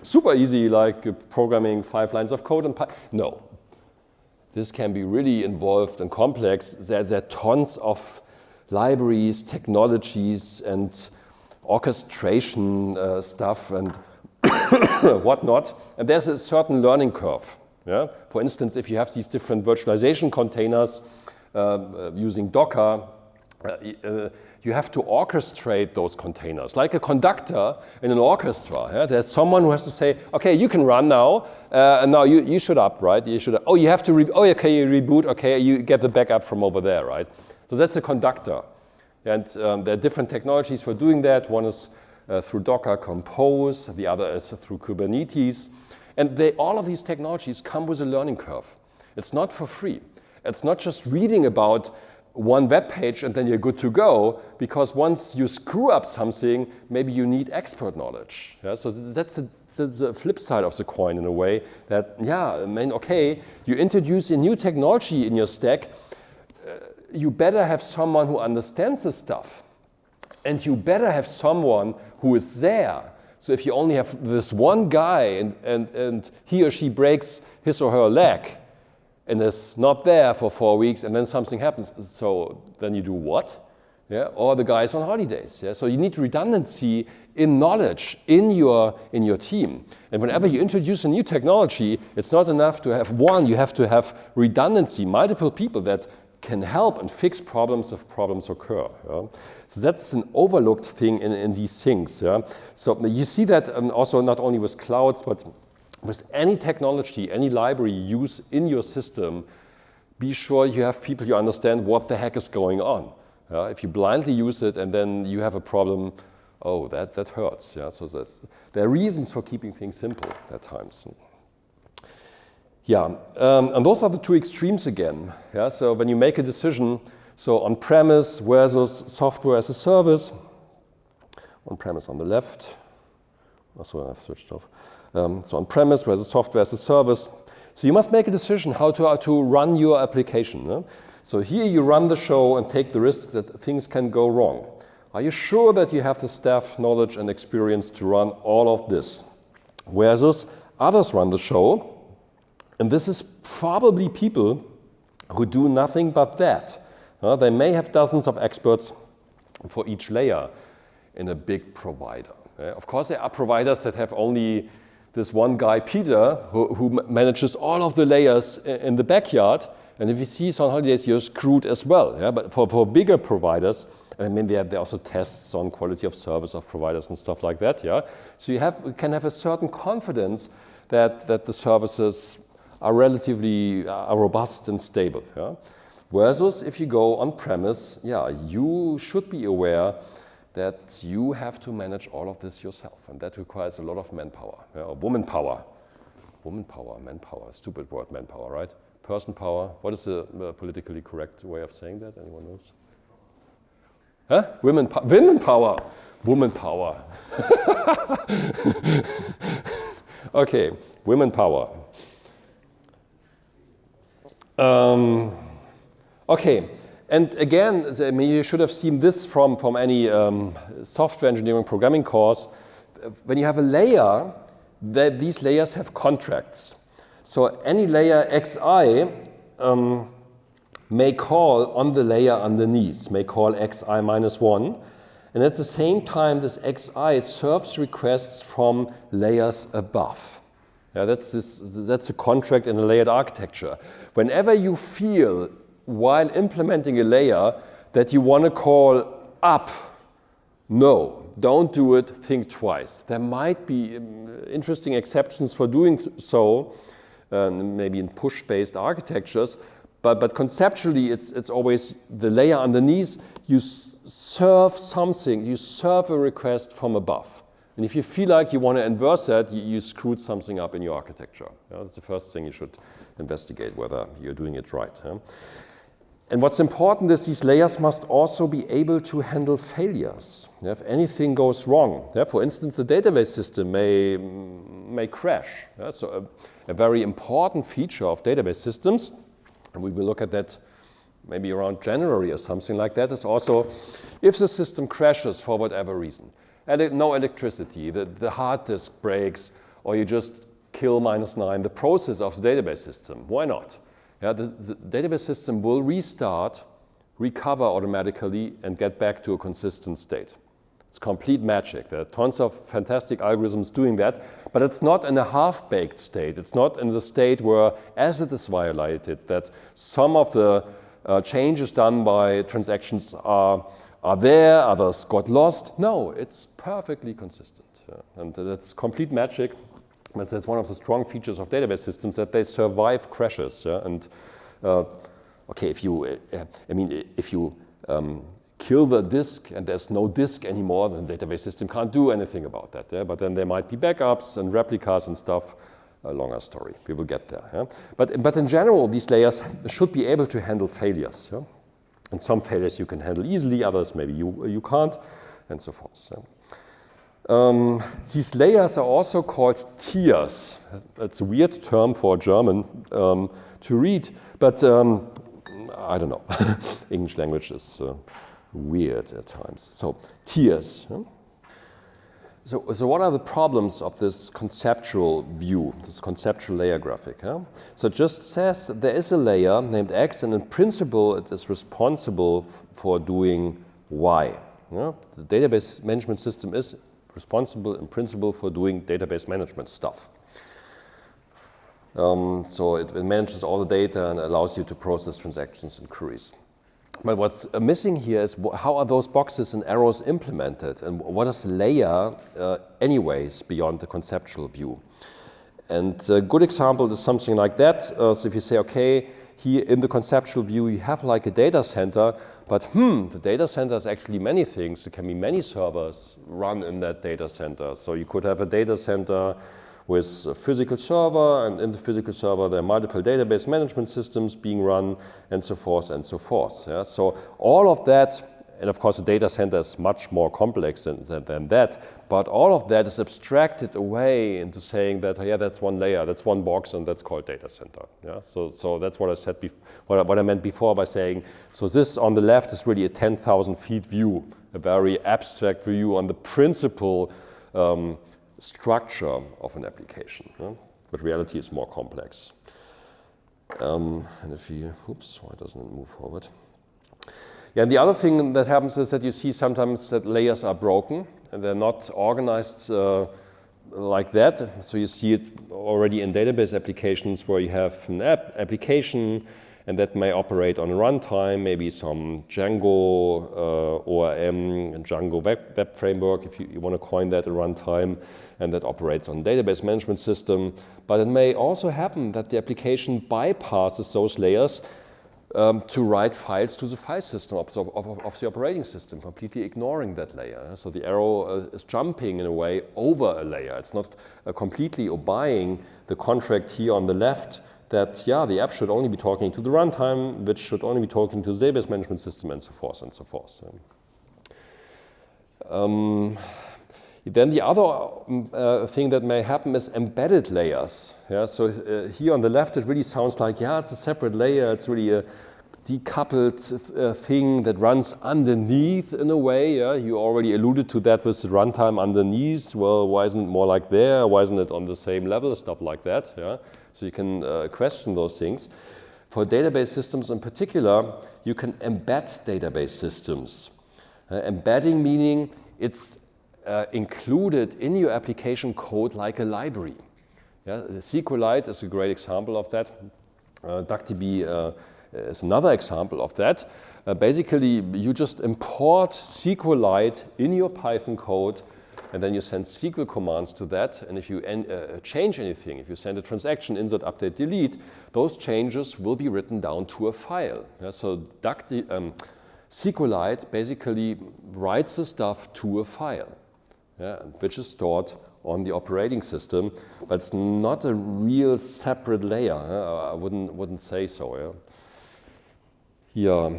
super easy, like programming 5 lines of code in Python. No, this can be really involved and complex. There are tons of libraries, technologies, and orchestration stuff and whatnot. And there's a certain learning curve. Yeah? For instance, if you have these different virtualization containers using Docker, you have to orchestrate those containers. Like a conductor in an orchestra, yeah? There's someone who has to say, okay, you can run now, and now you should up, right? You should, oh, you have to, okay, you reboot, okay, you get the backup from over there, right? So that's a conductor. And there are different technologies for doing that. One is through Docker Compose, the other is through Kubernetes. And all of these technologies come with a learning curve. It's not for free. It's not just reading about one web page and then you're good to go, because once you screw up something, maybe you need expert knowledge. Yeah? So that's the flip side of the coin in a way that, yeah, I mean, okay, you introduce a new technology in your stack, you better have someone who understands the stuff, and you better have someone who is there. So if you only have this one guy and he or she breaks his or her leg and is not there for 4 weeks and then something happens, so then you do what? Yeah? Or the guy is on holidays. Yeah? So you need redundancy in knowledge in your team. And whenever you introduce a new technology, it's not enough to have one, you have to have redundancy, multiple people that can help and fix problems if problems occur. Yeah? So that's an overlooked thing in these things. Yeah? So you see that also not only with clouds, but with any technology, any library you use in your system, be sure you have people who understand what the heck is going on. Yeah? If you blindly use it and then you have a problem, oh, that hurts. Yeah? So there are reasons for keeping things simple at times. Yeah, and those are the two extremes again. Yeah, so when you make a decision, so on-premise versus software as a service, on-premise on the left, also I've switched off. So on-premise versus software as a service. So you must make a decision how to run your application. Yeah? So here you run the show and take the risks that things can go wrong. Are you sure that you have the staff knowledge and experience to run all of this? Versus others run the show. And this is probably people who do nothing but that. They may have dozens of experts for each layer in a big provider. Of course, there are providers that have only this one guy, Peter, who manages all of the layers in the backyard. And if he sees on holidays, you're screwed as well. Yeah? But for bigger providers, I mean, there are also tests on quality of service of providers and stuff like that. Yeah? So you can have a certain confidence that the services are relatively robust and stable. Yeah? Versus if you go on-premise, yeah, you should be aware that you have to manage all of this yourself, and that requires a lot of manpower, yeah, or woman power. Woman power, manpower, stupid word, manpower, right? Person power, what is the politically correct way of saying that? Anyone knows? Huh? Women power, woman power. Okay, women power. Okay, and again, I mean, you should have seen this from any software engineering programming course. When you have a layer, these layers have contracts. So any layer xi may call on the layer underneath, may call xi minus 1. And at the same time, this xi serves requests from layers above. Yeah, that's a contract in a layered architecture. Whenever you feel, while implementing a layer, that you want to call up, no, don't do it, think twice. There might be interesting exceptions for doing so, maybe in push-based architectures, but conceptually it's always the layer underneath, you serve something, you serve a request from above. And if you feel like you want to inverse that, you screwed something up in your architecture. Yeah, that's the first thing you should investigate, whether you're doing it right. Yeah? And what's important is these layers must also be able to handle failures. Yeah, if anything goes wrong, yeah, for instance, the database system may crash. Yeah? So a very important feature of database systems, and we will look at that maybe around January or something like that, is also if the system crashes for whatever reason. No electricity, the hard disk breaks, or you just kill -9 the process of the database system. Why not? Yeah, the database system will restart, recover automatically, and get back to a consistent state. It's complete magic. There are tons of fantastic algorithms doing that, but it's not in a half-baked state. It's not in the state where, as it is violated, that some of the changes done by transactions are there, others got lost. No, it's perfectly consistent. And that's complete magic. But that's one of the strong features of database systems, that they survive crashes. And okay, if you, if you kill the disk and there's no disk anymore, then the database system can't do anything about that. Yeah? But then there might be backups and replicas and stuff. A longer story. We will get there. Yeah? But in general, these layers should be able to handle failures. Yeah? And some failures you can handle easily, others maybe you can't, and so forth. Yeah? These layers are also called tiers. It's a weird term for German to read, but I don't know. English language is weird at times. So tiers. Yeah? So what are the problems of this conceptual view, this conceptual layer graphic? Huh? So it just says there is a layer named X, and in principle it is responsible for doing Y. Yeah? The database management system is responsible in principle for doing database management stuff. So it manages all the data and allows you to process transactions and queries. But what's missing here is how are those boxes and arrows implemented, and what is layer anyways beyond the conceptual view? And a good example is something like that. So if you say, okay, here in the conceptual view you have like a data center, but the data center is actually many things. There can be many servers run in that data center. So you could have a data center with a physical server, and in the physical server there are multiple database management systems being run, and so forth and so forth. Yeah? So all of that, and of course the data center is much more complex than that, but all of that is abstracted away into saying that, yeah, that's one layer, that's one box, and that's called data center. Yeah? So that's what I said what I meant before by saying, so this on the left is really a 10,000 feet view, a very abstract view on the principal structure of an application, yeah? But reality is more complex. And if you, oops, why doesn't it move forward? Yeah, and the other thing that happens is that you see sometimes that layers are broken and they're not organized like that. So you see it already in database applications where you have an application, and that may operate on a runtime, maybe some Django ORM and Django web framework, if you want to coin that a runtime, and that operates on a database management system. But it may also happen that the application bypasses those layers to write files to the file system of the operating system, completely ignoring that layer. So the arrow is jumping in a way over a layer. It's not completely obeying the contract here on the left that, yeah, the app should only be talking to the runtime, which should only be talking to the database management system, and so forth and so forth. Then the other thing that may happen is embedded layers. Yeah? So here on the left, it really sounds like, yeah, it's a separate layer. It's really a decoupled thing that runs underneath in a way. Yeah? You already alluded to that with the runtime underneath. Well, why isn't it more like there? Why isn't it on the same level? Stuff like that. Yeah? So you can question those things. For database systems in particular, you can embed database systems. Embedding meaning it's included in your application code like a library. Yeah? SQLite is a great example of that. DuckDB is another example of that. Basically, you just import SQLite in your Python code, and then you send SQL commands to that. And if you change anything, if you send a transaction, insert, update, delete, those changes will be written down to a file. Yeah? So SQLite basically writes the stuff to a file, yeah, which is stored on the operating system, but it's not a real separate layer. I wouldn't say so. Yeah.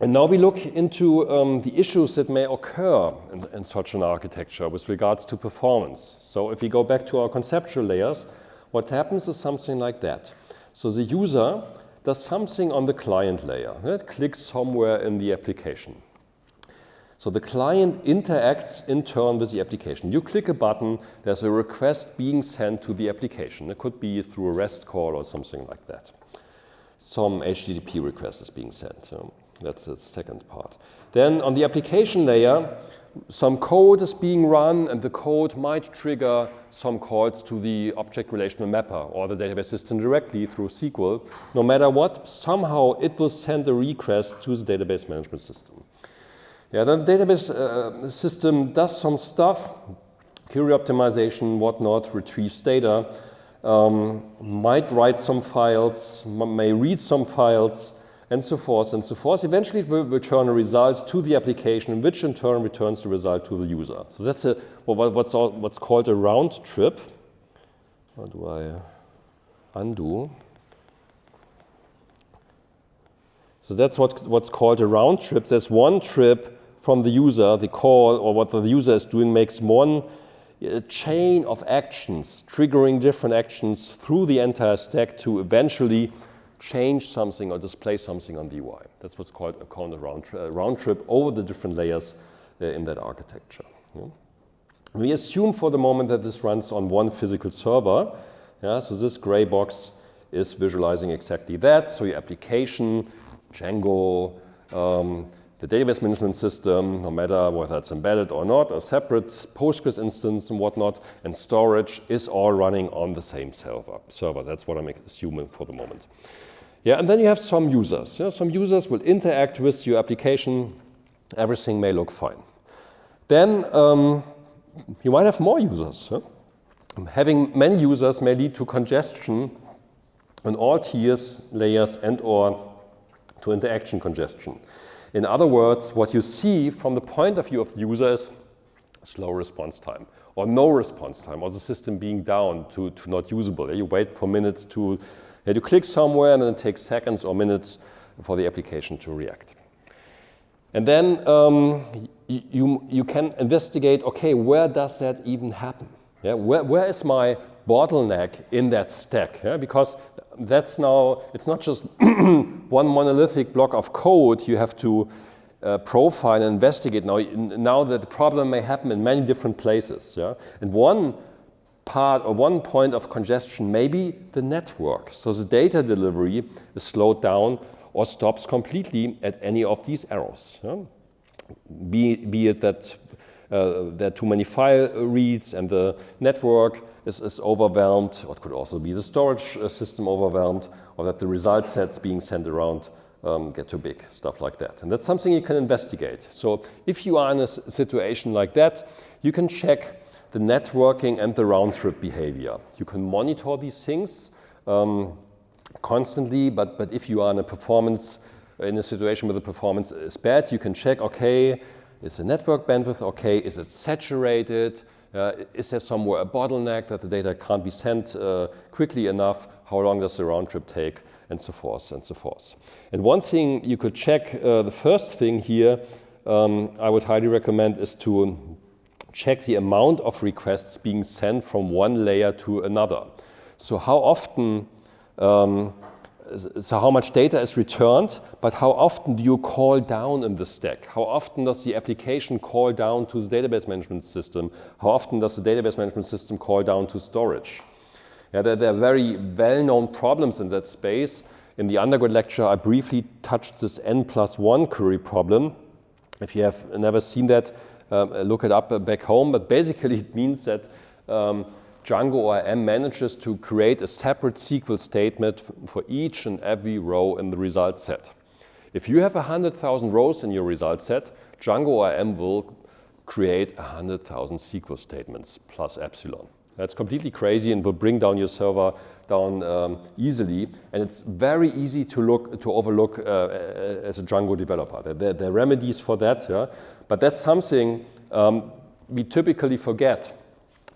And now we look into the issues that may occur in such an architecture with regards to performance. So if we go back to our conceptual layers, what happens is something like that. So the user does something on the client layer. It clicks somewhere in the application. So the client interacts in turn with the application. You click a button, there's a request being sent to the application. It could be through a REST call or something like that. Some HTTP request is being sent. That's the second part. Then on the application layer, some code is being run, and the code might trigger some calls to the object relational mapper or the database system directly through SQL. No matter what, somehow it will send a request to the database management system. Yeah, then the database system does some stuff, query optimization, whatnot, retrieves data, might write some files, may read some files, and so forth and so forth. Eventually it will return a result to the application, which in turn returns the result to the user. So that's what's called a round trip. How do I undo? So that's what's called a round trip. There's one trip from the user, the call, or what the user is doing makes one chain of actions, triggering different actions through the entire stack to eventually change something or display something on the UI. That's what's called a round trip over the different layers in that architecture. Yeah. We assume for the moment that this runs on one physical server. Yeah, so this gray box is visualizing exactly that. So your application, Django, the database management system, no matter whether it's embedded or not, a separate Postgres instance and whatnot, and storage is all running on the same server. That's what I'm assuming for the moment. Yeah, and then you have some users. Yeah, some users will interact with your application. Everything may look fine. Then you might have more users. Huh? Having many users may lead to congestion on all tiers, layers, and or to interaction congestion. In other words, what you see from the point of view of the user is slow response time, or no response time, or the system being down to not usable. You wait for minutes to click somewhere, and then it takes seconds or minutes for the application to react. And then you can investigate, okay, where does that even happen? Yeah, where is my bottleneck in that stack? Yeah, because that's now, it's not just one monolithic block of code you have to profile and investigate. Now that the problem may happen in many different places. Yeah? And one part or one point of congestion may be the network. So the data delivery is slowed down or stops completely at any of these arrows. Yeah? Be it that there are too many file reads and the network is overwhelmed, or it could also be the storage system overwhelmed, or that the result sets being sent around get too big, stuff like that. And that's something you can investigate. So if you are in a situation like that, you can check the networking and the round-trip behavior. You can monitor these things constantly, but if you are in a situation where the performance is bad, you can check, okay, is the network bandwidth okay? Is it saturated? Is there somewhere a bottleneck that the data can't be sent quickly enough? How long does the round trip take? And so forth and so forth. And one thing you could check, the first thing here I would highly recommend is to check the amount of requests being sent from one layer to another. So how often, so how much data is returned, but how often do you call down in the stack? How often does the application call down to the database management system? How often does the database management system call down to storage? Yeah, there are very well-known problems in that space. In the undergrad lecture, I briefly touched this n+1 query problem. If you have never seen that, look it up back home. But basically, it means that Django ORM manages to create a separate SQL statement for each and every row in the result set. If you have 100,000 rows in your result set, Django ORM will create 100,000 SQL statements plus epsilon. That's completely crazy and will bring down your server down easily. And it's very easy to overlook as a Django developer. There are remedies for that, yeah? But that's something we typically forget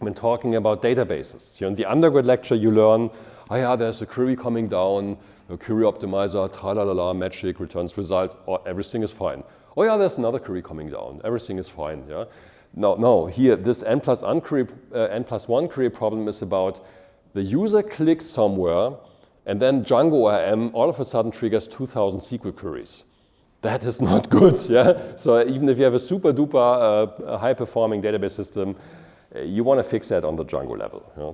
when talking about databases. In the undergrad lecture, you learn, oh yeah, there's a query coming down, a query optimizer, tra-la-la-la, magic, returns result, or everything is fine. Oh yeah, there's another query coming down, everything is fine. Yeah? No, here, this n+1 query problem is about the user clicks somewhere, and then Django ORM all of a sudden triggers 2,000 SQL queries. That is not good. Yeah? So even if you have a super duper high-performing database system, you want to fix that on the Django level. Yeah?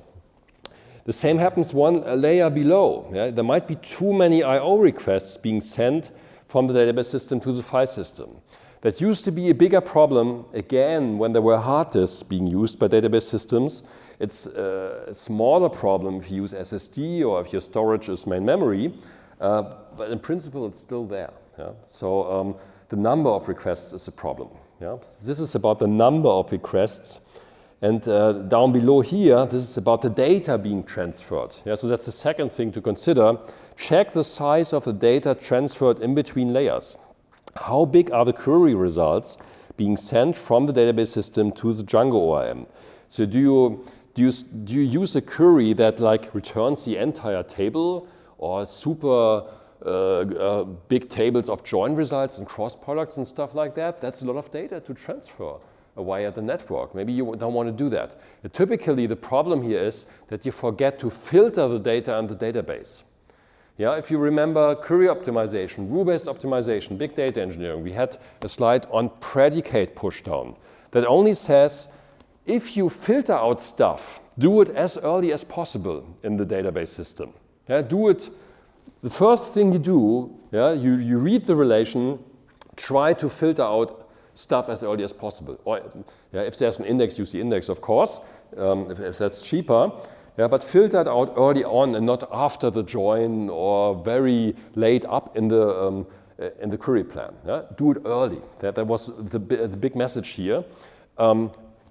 The same happens one layer below. Yeah? There might be too many I/O requests being sent from the database system to the file system. That used to be a bigger problem, again, when there were hard disks being used by database systems. It's a smaller problem if you use SSD or if your storage is main memory, but in principle, it's still there. Yeah? So the number of requests is a problem. Yeah? This is about the number of requests. And down below here, this is about the data being transferred. Yeah? So that's the second thing to consider. Check the size of the data transferred in between layers. How big are the query results being sent from the database system to the Django ORM? So do you use a query that like returns the entire table or super big tables of join results and cross products and stuff like that? That's a lot of data to transfer via the network. Maybe you don't want to do that. Typically, the problem here is that you forget to filter the data in the database. Yeah, if you remember query optimization, rule-based optimization, big data engineering, we had a slide on predicate pushdown that only says if you filter out stuff, do it as early as possible in the database system. Yeah, do it, the first thing you do, yeah, you read the relation, try to filter out stuff as early as possible. Or yeah, if there's an index, use the index, of course, if that's cheaper. Yeah, but filter it out early on and not after the join or very late up in the query plan. Yeah? Do it early. That was the big message here.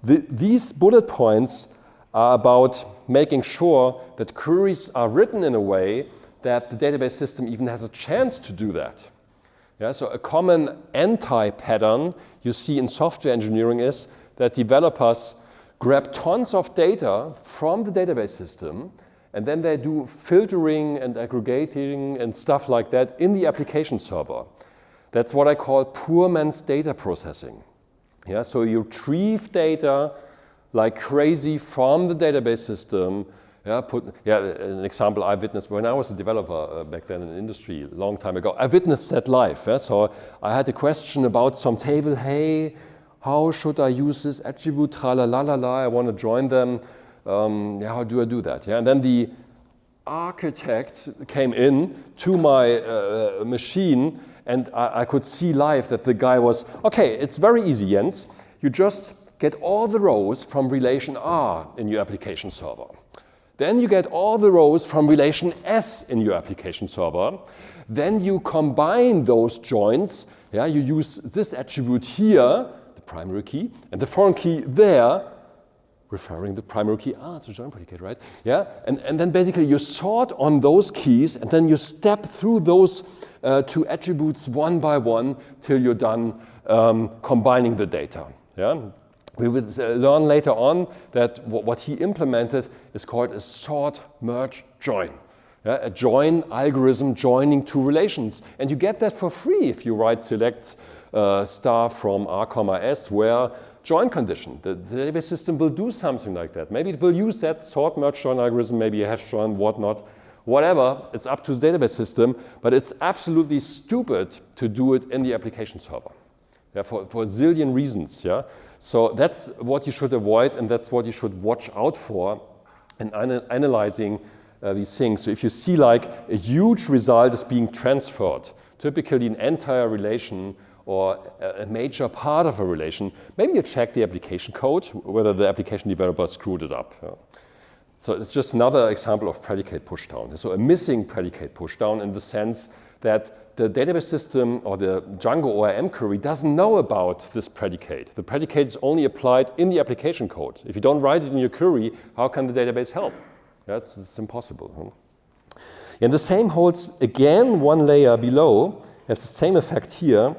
These bullet points are about making sure that queries are written in a way that the database system even has a chance to do that. Yeah, so a common anti-pattern you see in software engineering is that developers grab tons of data from the database system, and then they do filtering and aggregating and stuff like that in the application server. That's what I call poor man's data processing. Yeah, so you retrieve data like crazy from the database system. Yeah, an example I witnessed when I was a developer back then in the industry a long time ago. I witnessed that live. Yeah? So I had a question about some table. Hey, how should I use this attribute? Tra-la-la-la-la, I want to join them. Yeah, how do I do that? Yeah? And then the architect came in to my machine, and I could see live that the guy was, okay, it's very easy, Jens. You just get all the rows from relation R in your application server. Then you get all the rows from relation S in your application server. Then you combine those joins. Yeah, you use this attribute here, the primary key, and the foreign key there, referring the primary key. Ah, it's a join predicate, right? Yeah, and then basically you sort on those keys, and then you step through those two attributes one by one till you're done combining the data. Yeah. We will learn later on that what he implemented is called a sort, merge, join. Yeah, a join algorithm joining two relations. And you get that for free if you write select star from R, S where join condition. The database system will do something like that. Maybe it will use that sort, merge, join algorithm, maybe a hash join, whatnot. Whatever, it's up to the database system, but it's absolutely stupid to do it in the application server. Yeah, for a zillion reasons. Yeah. So that's what you should avoid, and that's what you should watch out for in analyzing these things. So if you see like a huge result is being transferred, typically an entire relation or a major part of a relation, maybe you check the application code, whether the application developer screwed it up. Yeah. So it's just another example of predicate pushdown. So a missing predicate pushdown in the sense that the database system or the Django ORM query doesn't know about this predicate. The predicate is only applied in the application code. If you don't write it in your query, how can the database help? Yeah, it's impossible. And the same holds again one layer below. It's the same effect here.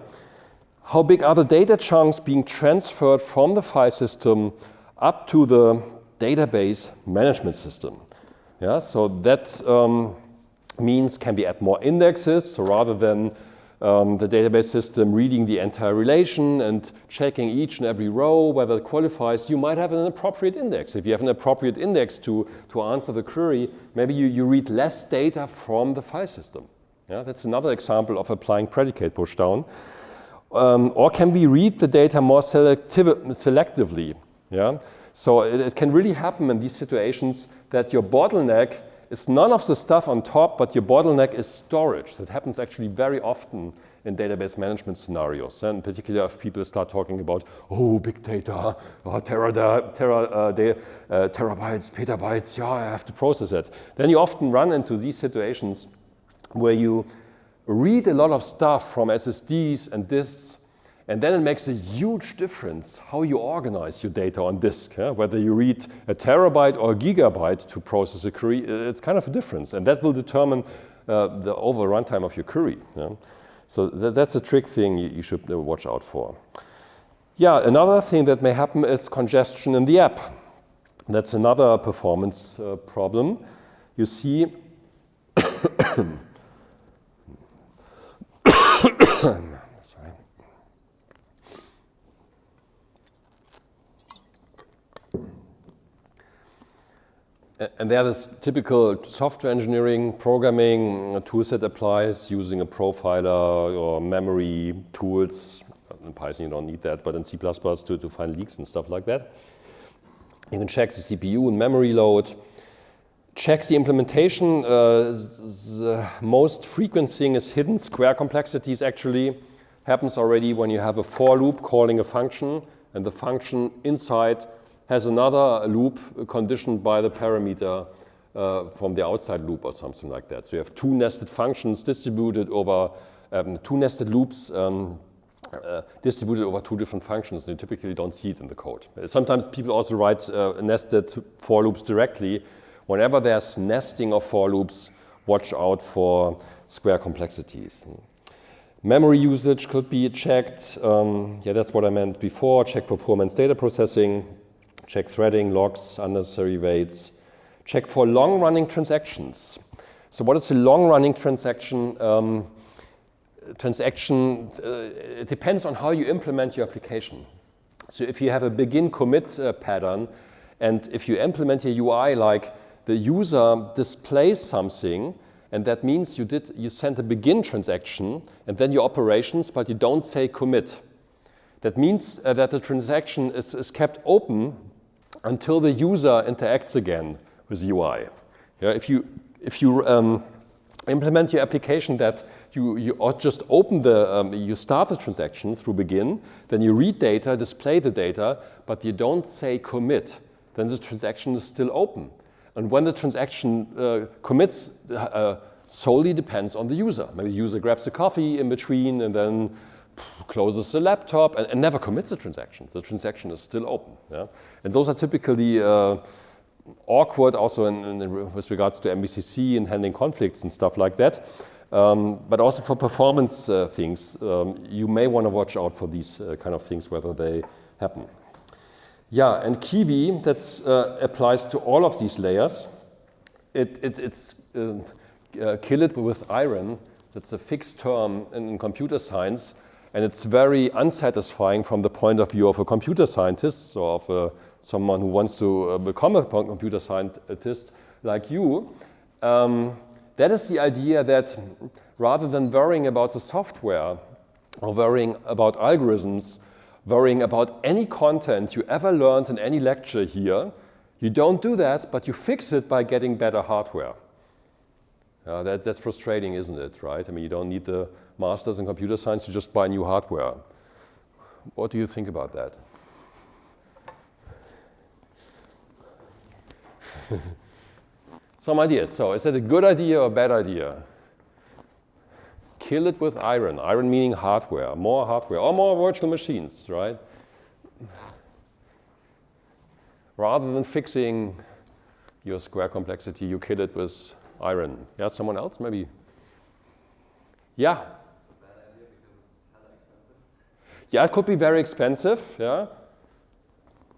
How big are the data chunks being transferred from the file system up to the database management system? Yeah, so that means can we add more indexes? So rather than the database system reading the entire relation and checking each and every row whether it qualifies, you might have an appropriate index. If you have an appropriate index to answer the query, maybe you read less data from the file system. Yeah, that's another example of applying predicate pushdown. Or can we read the data more selectively? Yeah? So it can really happen in these situations that your bottleneck is none of the stuff on top, but your bottleneck is storage. That happens actually very often in database management scenarios. And in particular, if people start talking about, oh, big data, oh, terabytes, petabytes, yeah, I have to process it. Then you often run into these situations where you read a lot of stuff from SSDs and disks, and then it makes a huge difference how you organize your data on disk. Yeah? Whether you read a terabyte or a gigabyte to process a query, it's kind of a difference. And that will determine the over runtime of your query. Yeah? So that's a trick thing you should watch out for. Yeah, another thing that may happen is congestion in the app. That's another performance problem. You see, sorry. And there is typical software engineering, programming tools that applies using a profiler or memory tools. In Python you don't need that, but in C++ to find leaks and stuff like that. You can check the CPU and memory load. Check the implementation. The most frequent thing is hidden square complexities actually. Happens already when you have a for loop calling a function, and the function inside has another loop conditioned by the parameter from the outside loop or something like that. So you have two nested functions distributed over, two nested loops distributed over two different functions, and you typically don't see it in the code. Sometimes people also write nested for loops directly. Whenever there's nesting of for loops, watch out for square complexities. Memory usage could be checked. Yeah, that's what I meant before. Check for poor man's data processing. Check threading, logs, unnecessary waits. Check for long-running transactions. So what is a long-running transaction? It depends on how you implement your application. So if you have a begin commit pattern, and if you implement your UI like the user displays something, and that means you send a begin transaction and then your operations, but you don't say commit. That means that the transaction is kept open until the user interacts again with the UI. Yeah, if you implement your application that you just open you start the transaction through begin, then you read data, display the data, but you don't say commit, then the transaction is still open. And when the transaction commits, solely depends on the user. Maybe the user grabs a coffee in between and then closes the laptop and never commits the transaction. The transaction is still open. Yeah? And those are typically awkward also with regards to MBCC and handling conflicts and stuff like that. But also for performance things, you may want to watch out for these kind of things, whether they happen. Yeah, and Kiwi, that applies to all of these layers. It's kill it with iron. That's a fixed term in computer science, and it's very unsatisfying from the point of view of a computer scientist or of someone who wants to become a computer scientist like you. That is the idea that rather than worrying about the software or worrying about algorithms, worrying about any content you ever learned in any lecture here, you don't do that, but you fix it by getting better hardware. That's frustrating, isn't it, right? I mean, you don't need the masters in computer science, you just buy new hardware. What do you think about that? Some ideas. So is that a good idea or a bad idea? Kill it with iron. Iron meaning hardware, or more virtual machines, right? Rather than fixing your square complexity, you kill it with iron. Yeah, someone else maybe? Yeah? It's a bad idea because it's hella expensive. Yeah, it could be very expensive, yeah.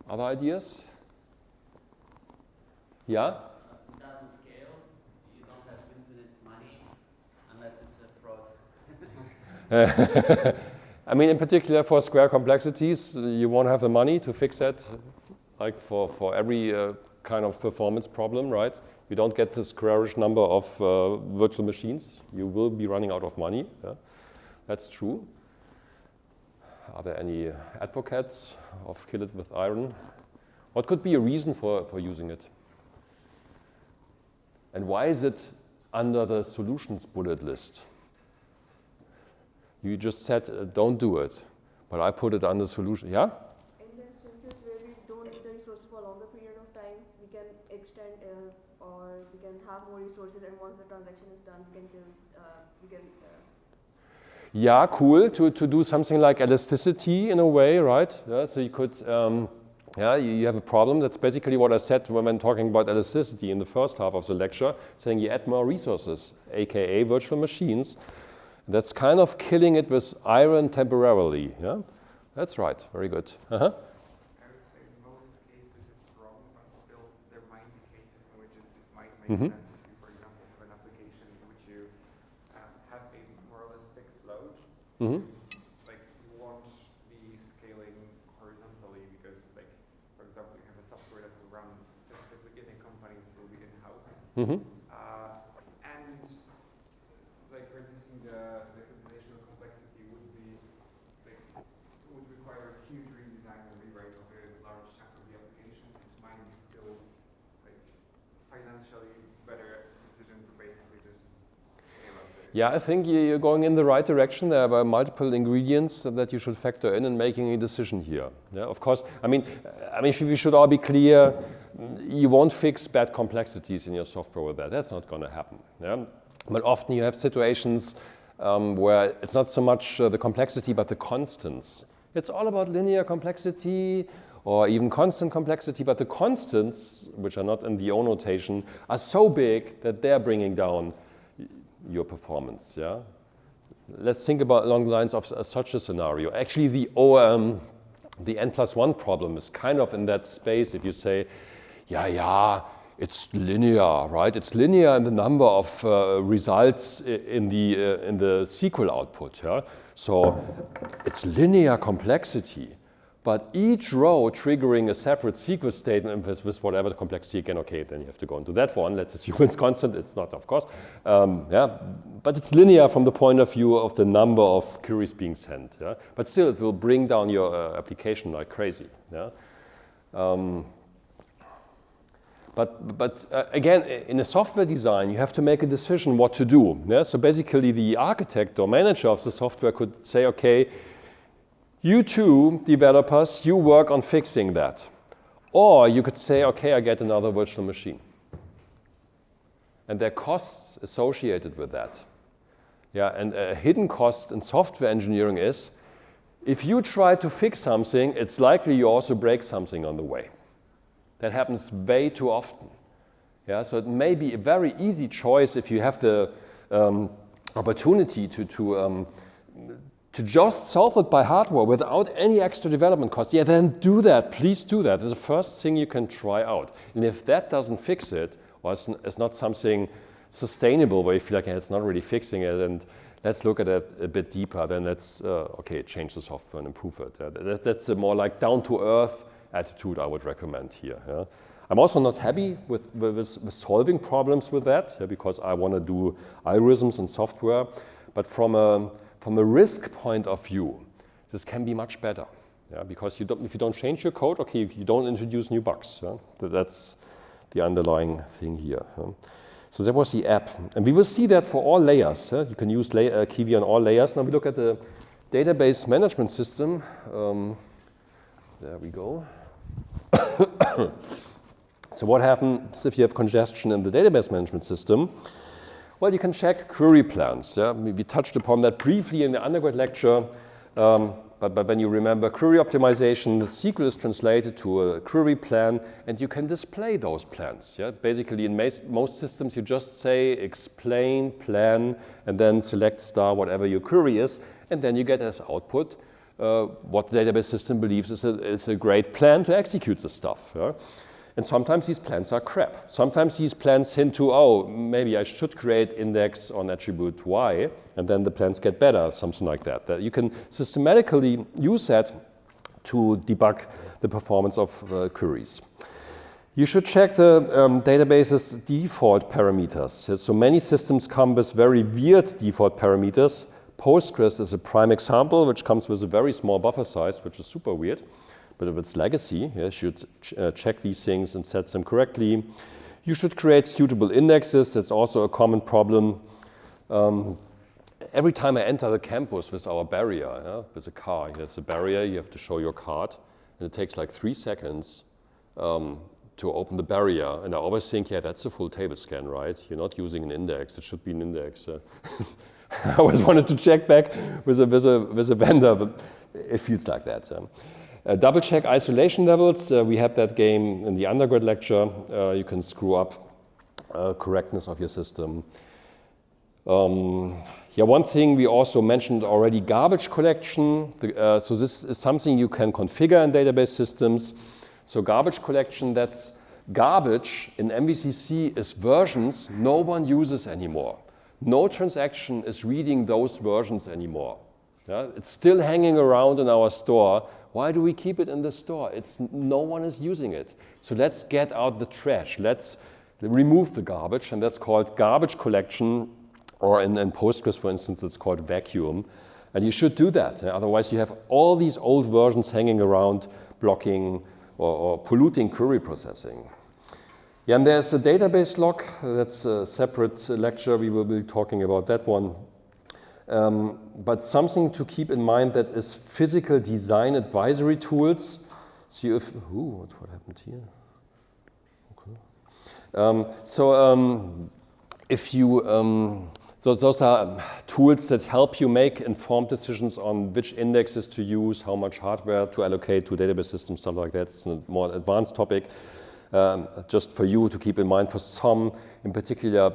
Other ideas? Yeah? It doesn't scale. You don't have infinite money unless it's a fraud. I mean, in particular for square complexities, you won't have the money to fix that, like for every kind of performance problem, right? You don't get this squarish number of virtual machines. You will be running out of money. Yeah? That's true. Are there any advocates of kill it with iron? What could be a reason for using it? And why is it under the solutions bullet list? You just said don't do it, but I put it under solution. Yeah? In the instances where we don't need the resources for a longer period of time, we can extend or we can have more resources, and once the transaction is done, we can Yeah, cool, to do something like elasticity in a way, right? Yeah, so you could, you have a problem. That's basically what I said when talking about elasticity in the first half of the lecture, saying you add more resources, aka virtual machines. That's kind of killing it with iron temporarily, yeah? That's right, very good. I would say in most cases it's wrong, but still there might be cases in which it might make sense if you, for example, have an application in which you have a more or less fixed load. Like you won't be scaling horizontally because, like, for example, you have a software that will run specifically in a company that will be in-house. And like reducing the computational complexity would require a huge redesign and rewrite of a large chunk of the application. It might be still like financially better decision to basically just scale up. Yeah, I think you're going in the right direction. There are multiple ingredients that you should factor in making a decision here. Yeah, of course. I mean, we should all be clear. You won't fix bad complexities in your software with that. That's not going to happen. Yeah? But often you have situations where it's not so much the complexity, but the constants. It's all about linear complexity or even constant complexity, but the constants, which are not in the O notation, are so big that they're bringing down your performance. Yeah? Let's think about along the lines of such a scenario. Actually, the n+1 problem is kind of in that space. If you say, it's linear, right? It's linear in the number of results in the SQL output. Yeah? So it's linear complexity, but each row triggering a separate SQL statement with whatever the complexity again. Okay, then you have to go into that one. Let's assume it's constant. It's not, of course. But it's linear from the point of view of the number of queries being sent. Yeah? But still, it will bring down your application like crazy. Yeah? But again, in a software design, you have to make a decision what to do. Yeah? So basically, the architect or manager of the software could say, okay, you two developers, you work on fixing that. Or you could say, okay, I get another virtual machine. And there are costs associated with that. Yeah, and a hidden cost in software engineering is, if you try to fix something, it's likely you also break something on the way. That happens way too often. Yeah, so it may be a very easy choice if you have the opportunity to just solve it by hardware without any extra development costs. Yeah, then do that. Please do that. It's the first thing you can try out. And if that doesn't fix it, or it's not something sustainable where you feel like it's not really fixing it, and let's look at it a bit deeper, then let's change the software and improve it. That's a more like down-to-earth attitude I would recommend here. Yeah? I'm also not happy with solving problems with that, because I want to do algorithms and software. But from a risk point of view, this can be much better. Yeah? Because if you don't change your code, okay, you don't introduce new bugs. Yeah? That's the underlying thing here. Yeah? So that was the app. And we will see that for all layers. You can use Kiwi on all layers. Now we look at the database management system. There we go. So what happens if you have congestion in the database management system? Well, you can check query plans. Yeah? We touched upon that briefly in the undergrad lecture. But when you remember query optimization, the SQL is translated to a query plan, and you can display those plans. Yeah? Basically, in most systems, you just say explain, plan, and then select star whatever your query is, and then you get as output what the database system believes is a great plan to execute the stuff. Yeah? And sometimes these plans are crap. Sometimes these plans hint to, oh, maybe I should create index on attribute y, and then the plans get better, something like that. That you can systematically use that to debug the performance of queries. You should check the database's default parameters. So many systems come with very weird default parameters. Postgres is a prime example, which comes with a very small buffer size, which is super weird. But if it's legacy, you should check these things and set them correctly. You should create suitable indexes. That's also a common problem. Every time I enter the campus with our barrier, with a car, there's a barrier, you have to show your card, and it takes like 3 seconds to open the barrier. And I always think, yeah, that's a full table scan, right? You're not using an index. It should be an index. I always wanted to check back with a vendor, but it feels like that. Double check isolation levels. We had that game in the undergrad lecture. You can screw up correctness of your system. Yeah, one thing we also mentioned already, garbage collection. So this is something you can configure in database systems. So garbage collection, that's garbage in MVCC is versions no one uses anymore. No transaction is reading those versions anymore. Yeah? It's still hanging around in our store. Why do we keep it in the store? No one is using it. So let's get out the trash. Let's remove the garbage, and that's called garbage collection, or in Postgres, for instance, it's called vacuum. And you should do that. Otherwise, you have all these old versions hanging around, blocking or polluting query processing. Yeah, and there's a database lock. That's a separate lecture. We will be talking about that one. But something to keep in mind that is physical design advisory tools. So what happened here? Okay. So those are tools that help you make informed decisions on which indexes to use, how much hardware to allocate to database systems, stuff like that. It's a more advanced topic. Just for you to keep in mind, for some, in particular,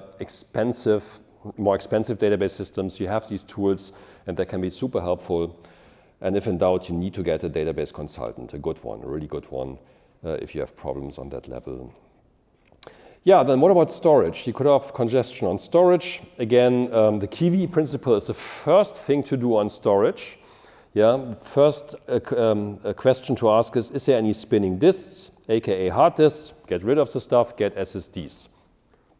more expensive database systems, you have these tools, and they can be super helpful. And if in doubt, you need to get a database consultant, a good one, a really good one, if you have problems on that level. Yeah, then what about storage? You could have congestion on storage. Again, the Kiwi principle is the first thing to do on storage. Yeah, first a question to ask is there any spinning disks, aka hard disks? Get rid of the stuff, get SSDs.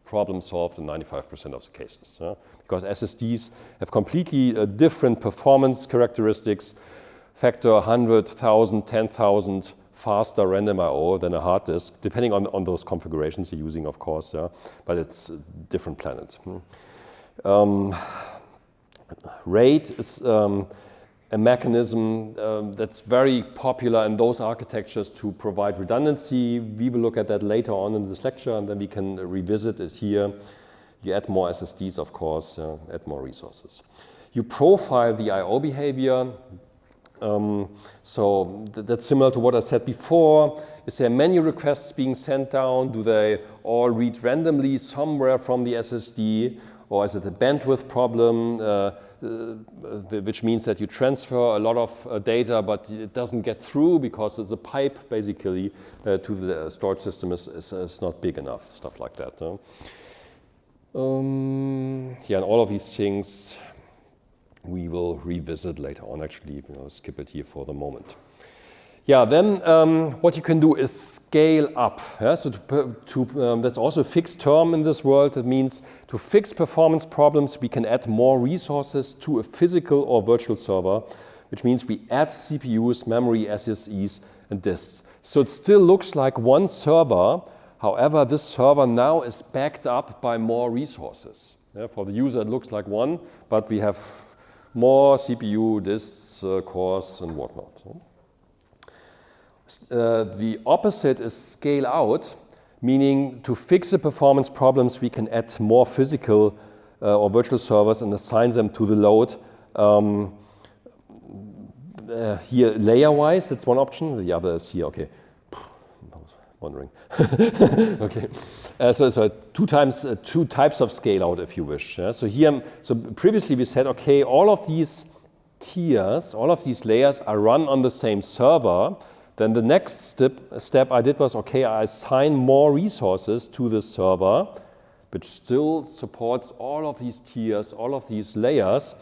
Problem solved in 95% of the cases. Because SSDs have completely different performance characteristics, factor 100, 1,000, 10,000 faster random I/O than a hard disk, depending on those configurations you're using, of course, but it's a different planet. RAID is a mechanism that's very popular in those architectures to provide redundancy. We will look at that later on in this lecture, and then we can revisit it here. You add more SSDs, of course, add more resources. You profile the I/O behavior. So that's similar to what I said before. Is there many requests being sent down? Do they all read randomly somewhere from the SSD? Or is it a bandwidth problem, which means that you transfer a lot of data, but it doesn't get through because the pipe, basically, to the storage system is not big enough, stuff like that. Yeah, and all of these things we will revisit later on, actually, skip it here for the moment. Yeah, then what you can do is scale up. Yeah? So that's also a fixed term in this world. That means to fix performance problems, we can add more resources to a physical or virtual server, which means we add CPUs, memory, SSEs, and disks. So it still looks like one server. However, this server now is backed up by more resources. Yeah? For the user, it looks like one, but we have more CPU, disks, cores, and whatnot. The opposite is scale out, meaning to fix the performance problems, we can add more physical or virtual servers and assign them to the load. Here, layer-wise, that's one option. The other is here. Okay, I was wondering. Okay, so two types of scale out, if you wish. Yeah? So here, so previously we said, okay, all of these tiers, all of these layers are run on the same server. Then the next step I did was, okay, I assign more resources to this server, which still supports all of these tiers, all of these layers.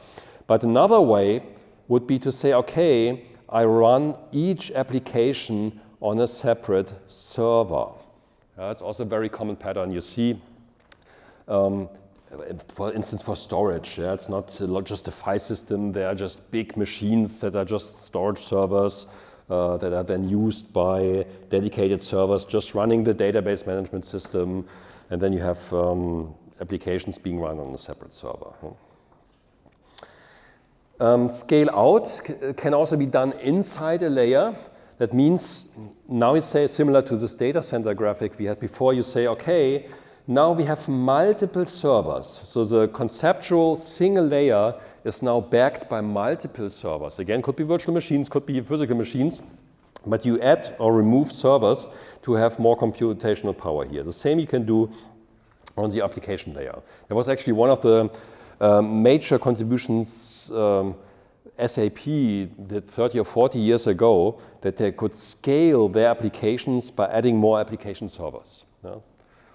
But another way would be to say, okay, I run each application on a separate server. That's also a very common pattern you see. For instance, for storage, it's not just a file system. They are just big machines that are just storage servers that are then used by dedicated servers just running the database management system. and then you have applications being run on a separate server. Scale out can also be done inside a layer. That means now you say, similar to this data center graphic we had before, you say, okay, now we have multiple servers. So the conceptual single layer is now backed by multiple servers. Again, could be virtual machines, could be physical machines, but you add or remove servers to have more computational power here. The same you can do on the application layer. That was actually one of the major contributions SAP did 30 or 40 years ago, that they could scale their applications by adding more application servers. Yeah?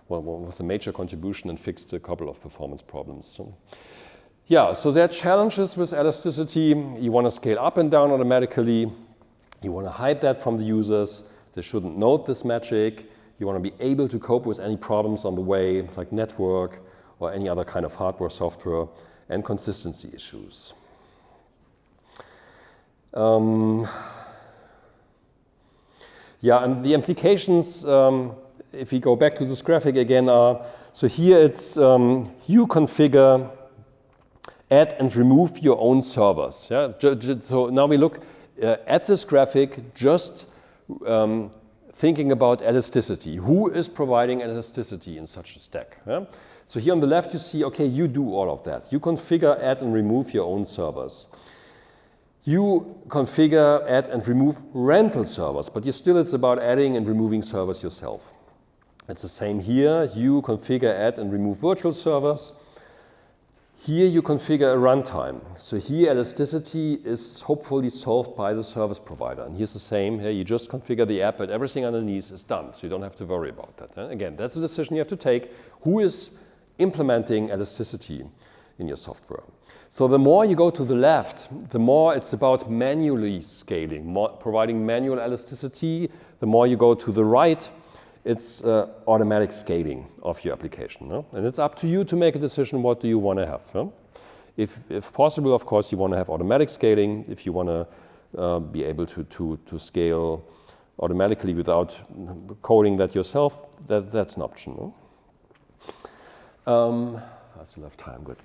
Well, was a major contribution and fixed a couple of performance problems. So, yeah, so there are challenges with elasticity. You want to scale up and down automatically. You want to hide that from the users. They shouldn't know this magic. You want to be able to cope with any problems on the way, like network or any other kind of hardware, software, and consistency issues. Yeah, and the implications, if we go back to this graphic again, are, so here it's you configure, add and remove your own servers. Yeah? So now we look at this graphic just thinking about elasticity. Who is providing elasticity in such a stack? Yeah? So here on the left you see, okay, you do all of that. You configure, add and remove your own servers. You configure, add and remove rental servers, but it's about adding and removing servers yourself. It's the same here. You configure, add and remove virtual servers. Here you configure a runtime. So here elasticity is hopefully solved by the service provider. And here's the same. Here you just configure the app, but everything underneath is done. So you don't have to worry about that. Again, that's a decision you have to take. Who is implementing elasticity in your software? So the more you go to the left, the more it's about manually scaling, providing manual elasticity. The more you go to the right, it's automatic scaling of your application. No? And it's up to you to make a decision, what do you want to have. No? If possible, of course, you want to have automatic scaling. If you want to be able to scale automatically without coding that yourself, that's an option. No? I still have time, good.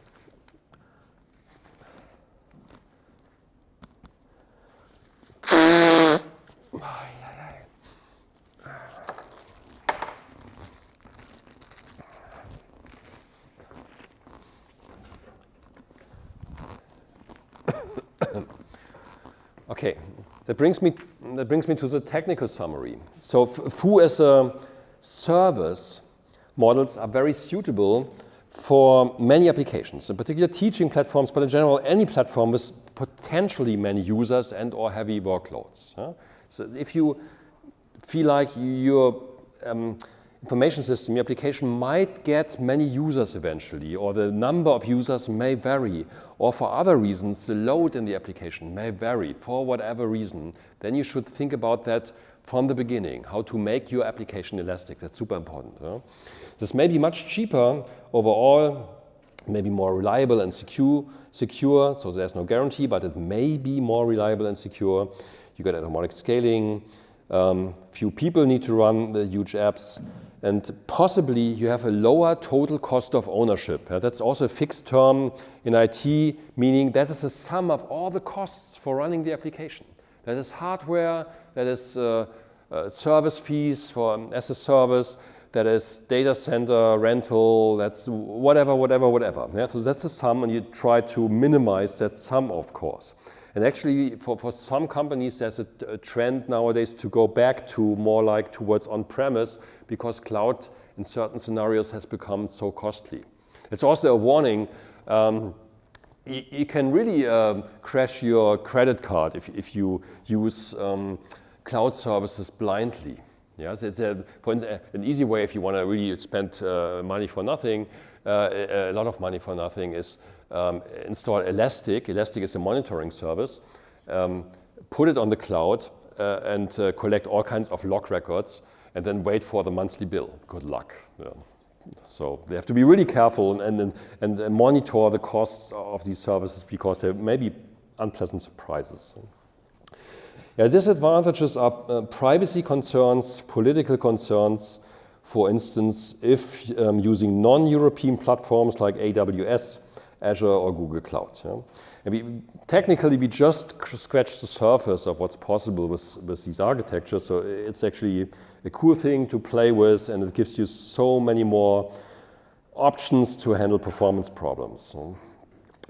Okay, that brings me to the technical summary. So Foo as a service models are very suitable for many applications, in particular teaching platforms, but in general any platform with potentially many users and or heavy workloads. So if you feel like your information system, your application might get many users eventually, or the number of users may vary, or for other reasons the load in the application may vary for whatever reason, then you should think about that from the beginning, how to make your application elastic. That's super important. This may be much cheaper overall, maybe more reliable and secure, so there's no guarantee, but it may be more reliable and secure. You get automatic scaling, few people need to run the huge apps, and possibly you have a lower total cost of ownership. That's also a fixed term in IT, meaning that is the sum of all the costs for running the application. That is hardware, that is service fees as a service, that is data center, rental, that's whatever. Yeah? So that's a sum, and you try to minimize that sum, of course. And actually, for some companies, there's a trend nowadays to go back to more like towards on-premise, because cloud in certain scenarios has become so costly. It's also a warning. You can really crash your credit card if you use cloud services blindly. Yeah, so it's for instance, an easy way if you want to really spend money for nothing, a lot of money for nothing, is install Elastic. Elastic is a monitoring service. Put it on the cloud and collect all kinds of log records, and then wait for the monthly bill. Good luck. Yeah. So they have to be really careful and monitor the costs of these services, because there may be unpleasant surprises. Yeah, disadvantages are privacy concerns, political concerns, For instance, if using non-European platforms like AWS, Azure, or Google Cloud. Yeah? And technically, we just scratched the surface of what's possible with these architectures. So it's actually a cool thing to play with, and it gives you so many more options to handle performance problems.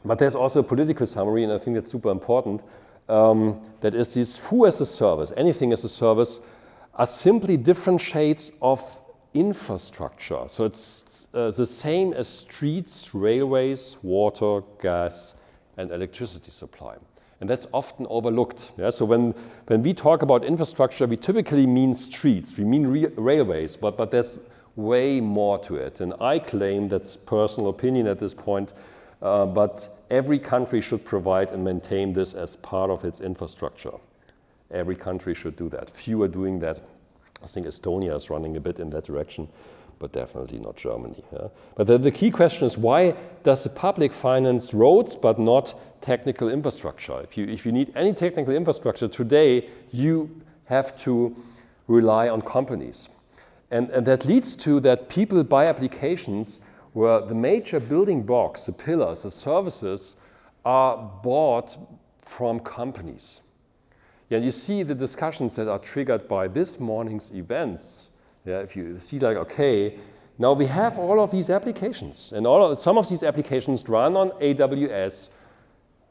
But there's also a political summary, and I think that's super important. That is this foo as a service, anything as a service, are simply different shades of infrastructure. So it's the same as streets, railways, water, gas, and electricity supply. And that's often overlooked. Yeah? So when we talk about infrastructure, we typically mean streets, we mean railways, but there's way more to it. And I claim, that's personal opinion at this point, but every country should provide and maintain this as part of its infrastructure. Every country should do that. Few are doing that. I think Estonia is running a bit in that direction, but definitely not Germany. Yeah? But the key question is, why does the public finance roads but not technical infrastructure? If you need any technical infrastructure today, you have to rely on companies. And that leads to that people buy applications where the major building blocks, the pillars, the services are bought from companies. Yeah, you see the discussions that are triggered by this morning's events. Yeah, if you see like, okay, now we have all of these applications, and some of these applications run on AWS,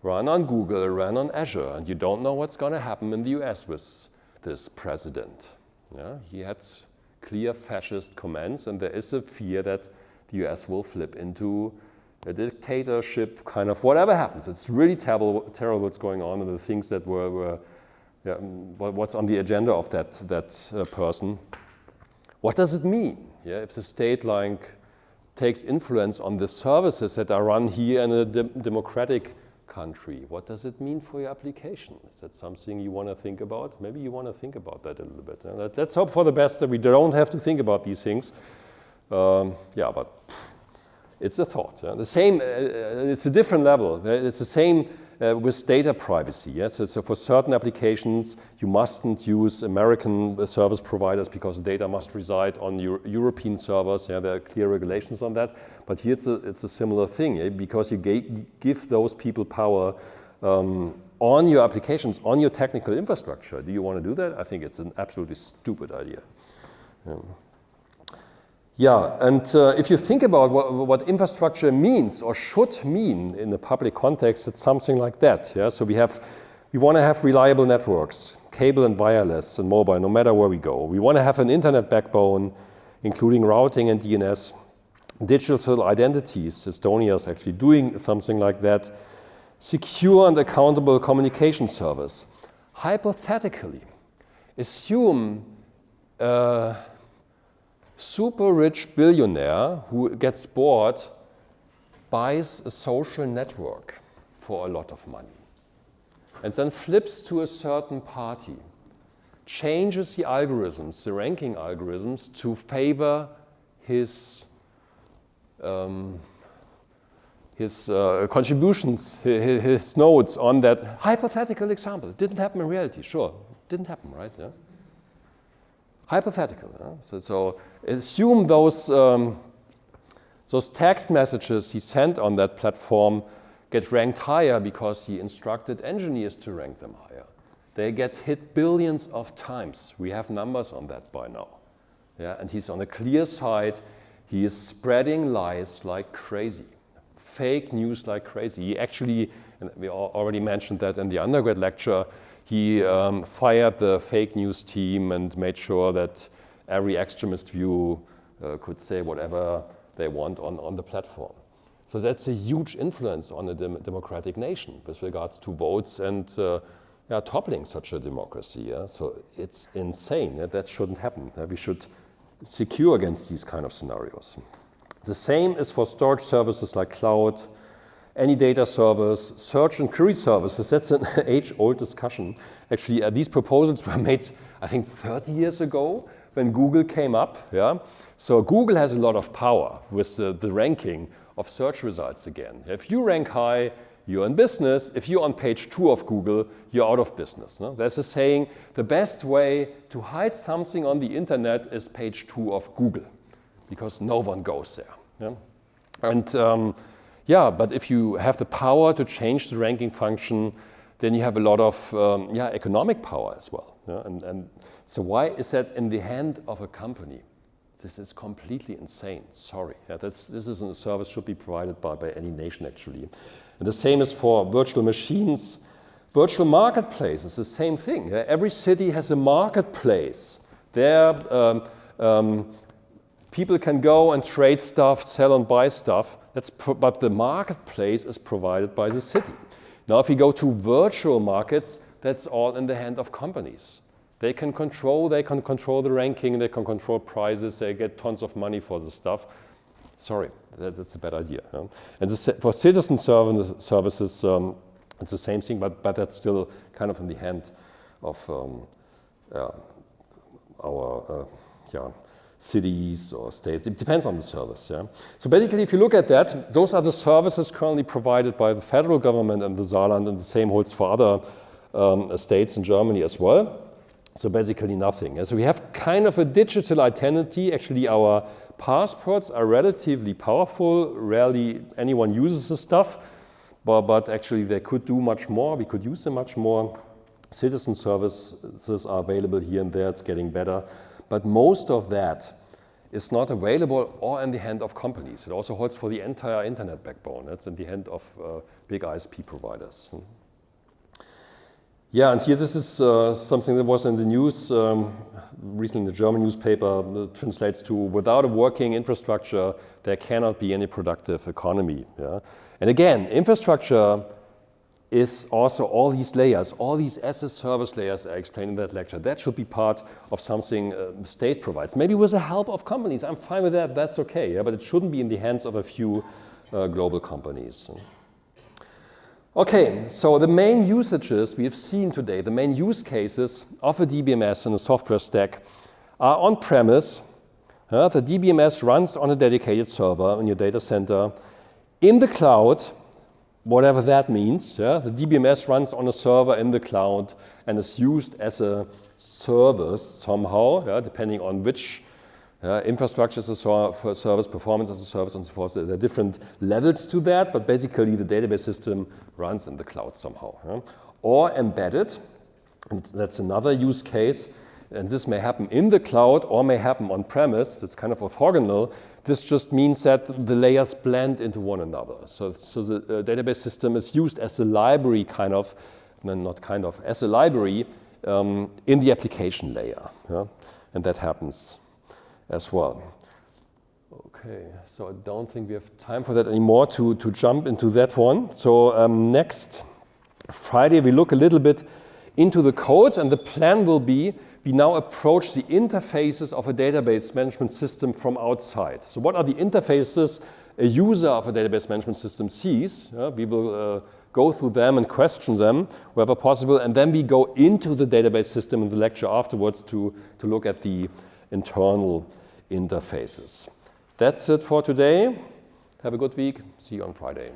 run on Google, run on Azure, and you don't know what's going to happen in the US with this president. Yeah, he had clear fascist comments, and there is a fear that the US will flip into a dictatorship, kind of whatever happens. It's really terrible what's going on, and the things that were what's on the agenda of that person. What does it mean? Yeah, if the state takes influence on the services that are run here in a democratic country, what does it mean for your application? Is that something you want to think about? Maybe you want to think about that a little bit. Let's hope for the best that we don't have to think about these things. Yeah, but it's a thought. Yeah? The same, it's a different level. It's the same with data privacy. Yes? So for certain applications, you mustn't use American service providers because the data must reside on European servers. Yeah? There are clear regulations on that. But here it's a similar thing, because you give those people power on your applications, on your technical infrastructure. Do you want to do that? I think it's an absolutely stupid idea. Yeah, and if you think about what infrastructure means or should mean in the public context, it's something like that. Yeah? So we want to have reliable networks, cable and wireless and mobile, no matter where we go. We want to have an internet backbone, including routing and DNS, digital identities. Estonia is actually doing something like that. Secure and accountable communication service. Hypothetically, assume super rich billionaire who gets bored buys a social network for a lot of money and then flips to a certain party, changes the algorithms, the ranking algorithms, to favor his contributions, his notes on that hypothetical example. It didn't happen in reality, sure. Didn't happen, right? Yeah? Hypothetical. Yeah? So assume those text messages he sent on that platform get ranked higher because he instructed engineers to rank them higher. They get hit billions of times. We have numbers on that by now. Yeah? And he's on a clear side. He is spreading lies like crazy, fake news like crazy. He actually, and we already mentioned that in the undergrad lecture, he fired the fake news team and made sure that every extremist view could say whatever they want on the platform. So that's a huge influence on a democratic nation with regards to votes and toppling such a democracy. Yeah? So it's insane. That shouldn't happen. We should secure against these kind of scenarios. The same is for storage services like cloud, any data service, search and query services. That's an age-old discussion. Actually, these proposals were made, I think, 30 years ago when Google came up. Yeah? So Google has a lot of power with the ranking of search results again. If you rank high, you're in business. If you're on page 2 of Google, you're out of business. No? There's a saying, the best way to hide something on the internet is page 2 of Google, because no one goes there. Yeah? And yeah, but if you have the power to change the ranking function, then you have a lot of economic power as well. Yeah? And so why is that in the hand of a company? This is completely insane. Sorry. Yeah, this is a service should be provided by any nation, actually. And the same is for virtual machines. Virtual marketplaces, the same thing. Yeah? Every city has a marketplace. There, people can go and trade stuff, sell and buy stuff. But the marketplace is provided by the city. Now, if you go to virtual markets, that's all in the hand of companies. They can control the ranking, they can control prices, they get tons of money for the stuff. Sorry, that's a bad idea. Yeah? And for citizen services, it's the same thing, but that's still kind of in the hand of our cities or states. It depends on the service. Yeah? So basically, if you look at that, those are the services currently provided by the federal government and the Saarland, and the same holds for other states in Germany as well. So basically nothing. And so we have kind of a digital identity. Actually, our passports are relatively powerful. Rarely anyone uses the stuff, but actually they could do much more. We could use them much more. Citizen services are available here and there. It's getting better. But most of that is not available or in the hand of companies. It also holds for the entire internet backbone. That's in the hand of big ISP providers. Yeah, and here this is something that was in the news recently in the German newspaper. Translates to, without a working infrastructure, there cannot be any productive economy. Yeah? And again, infrastructure is also all these layers, all these as a service layers I explained in that lecture. That should be part of something the state provides. Maybe with the help of companies. I'm fine with that, that's okay. Yeah? But it shouldn't be in the hands of a few global companies. Okay, so the main usages we have seen today, the main use cases of a DBMS and a software stack are on-premise. The DBMS runs on a dedicated server in your data center. In the cloud, whatever that means, the DBMS runs on a server in the cloud and is used as a service somehow, depending on which infrastructure as a service, performance as a service, and so forth. There are different levels to that, but basically the database system runs in the cloud somehow. Or embedded, and that's another use case, and this may happen in the cloud or may happen on-premise. That's kind of orthogonal. This just means that the layers blend into one another. So the database system is used as a library as a library in the application layer. And that happens as well. Okay, so I don't think we have time for that anymore to jump into that one. So next Friday we look a little bit into the code, and the plan will be we now approach the interfaces of a database management system from outside. So what are the interfaces a user of a database management system sees? We will go through them and question them wherever possible, and then we go into the database system in the lecture afterwards to look at the internal interfaces. That's it for today. Have a good week. See you on Friday.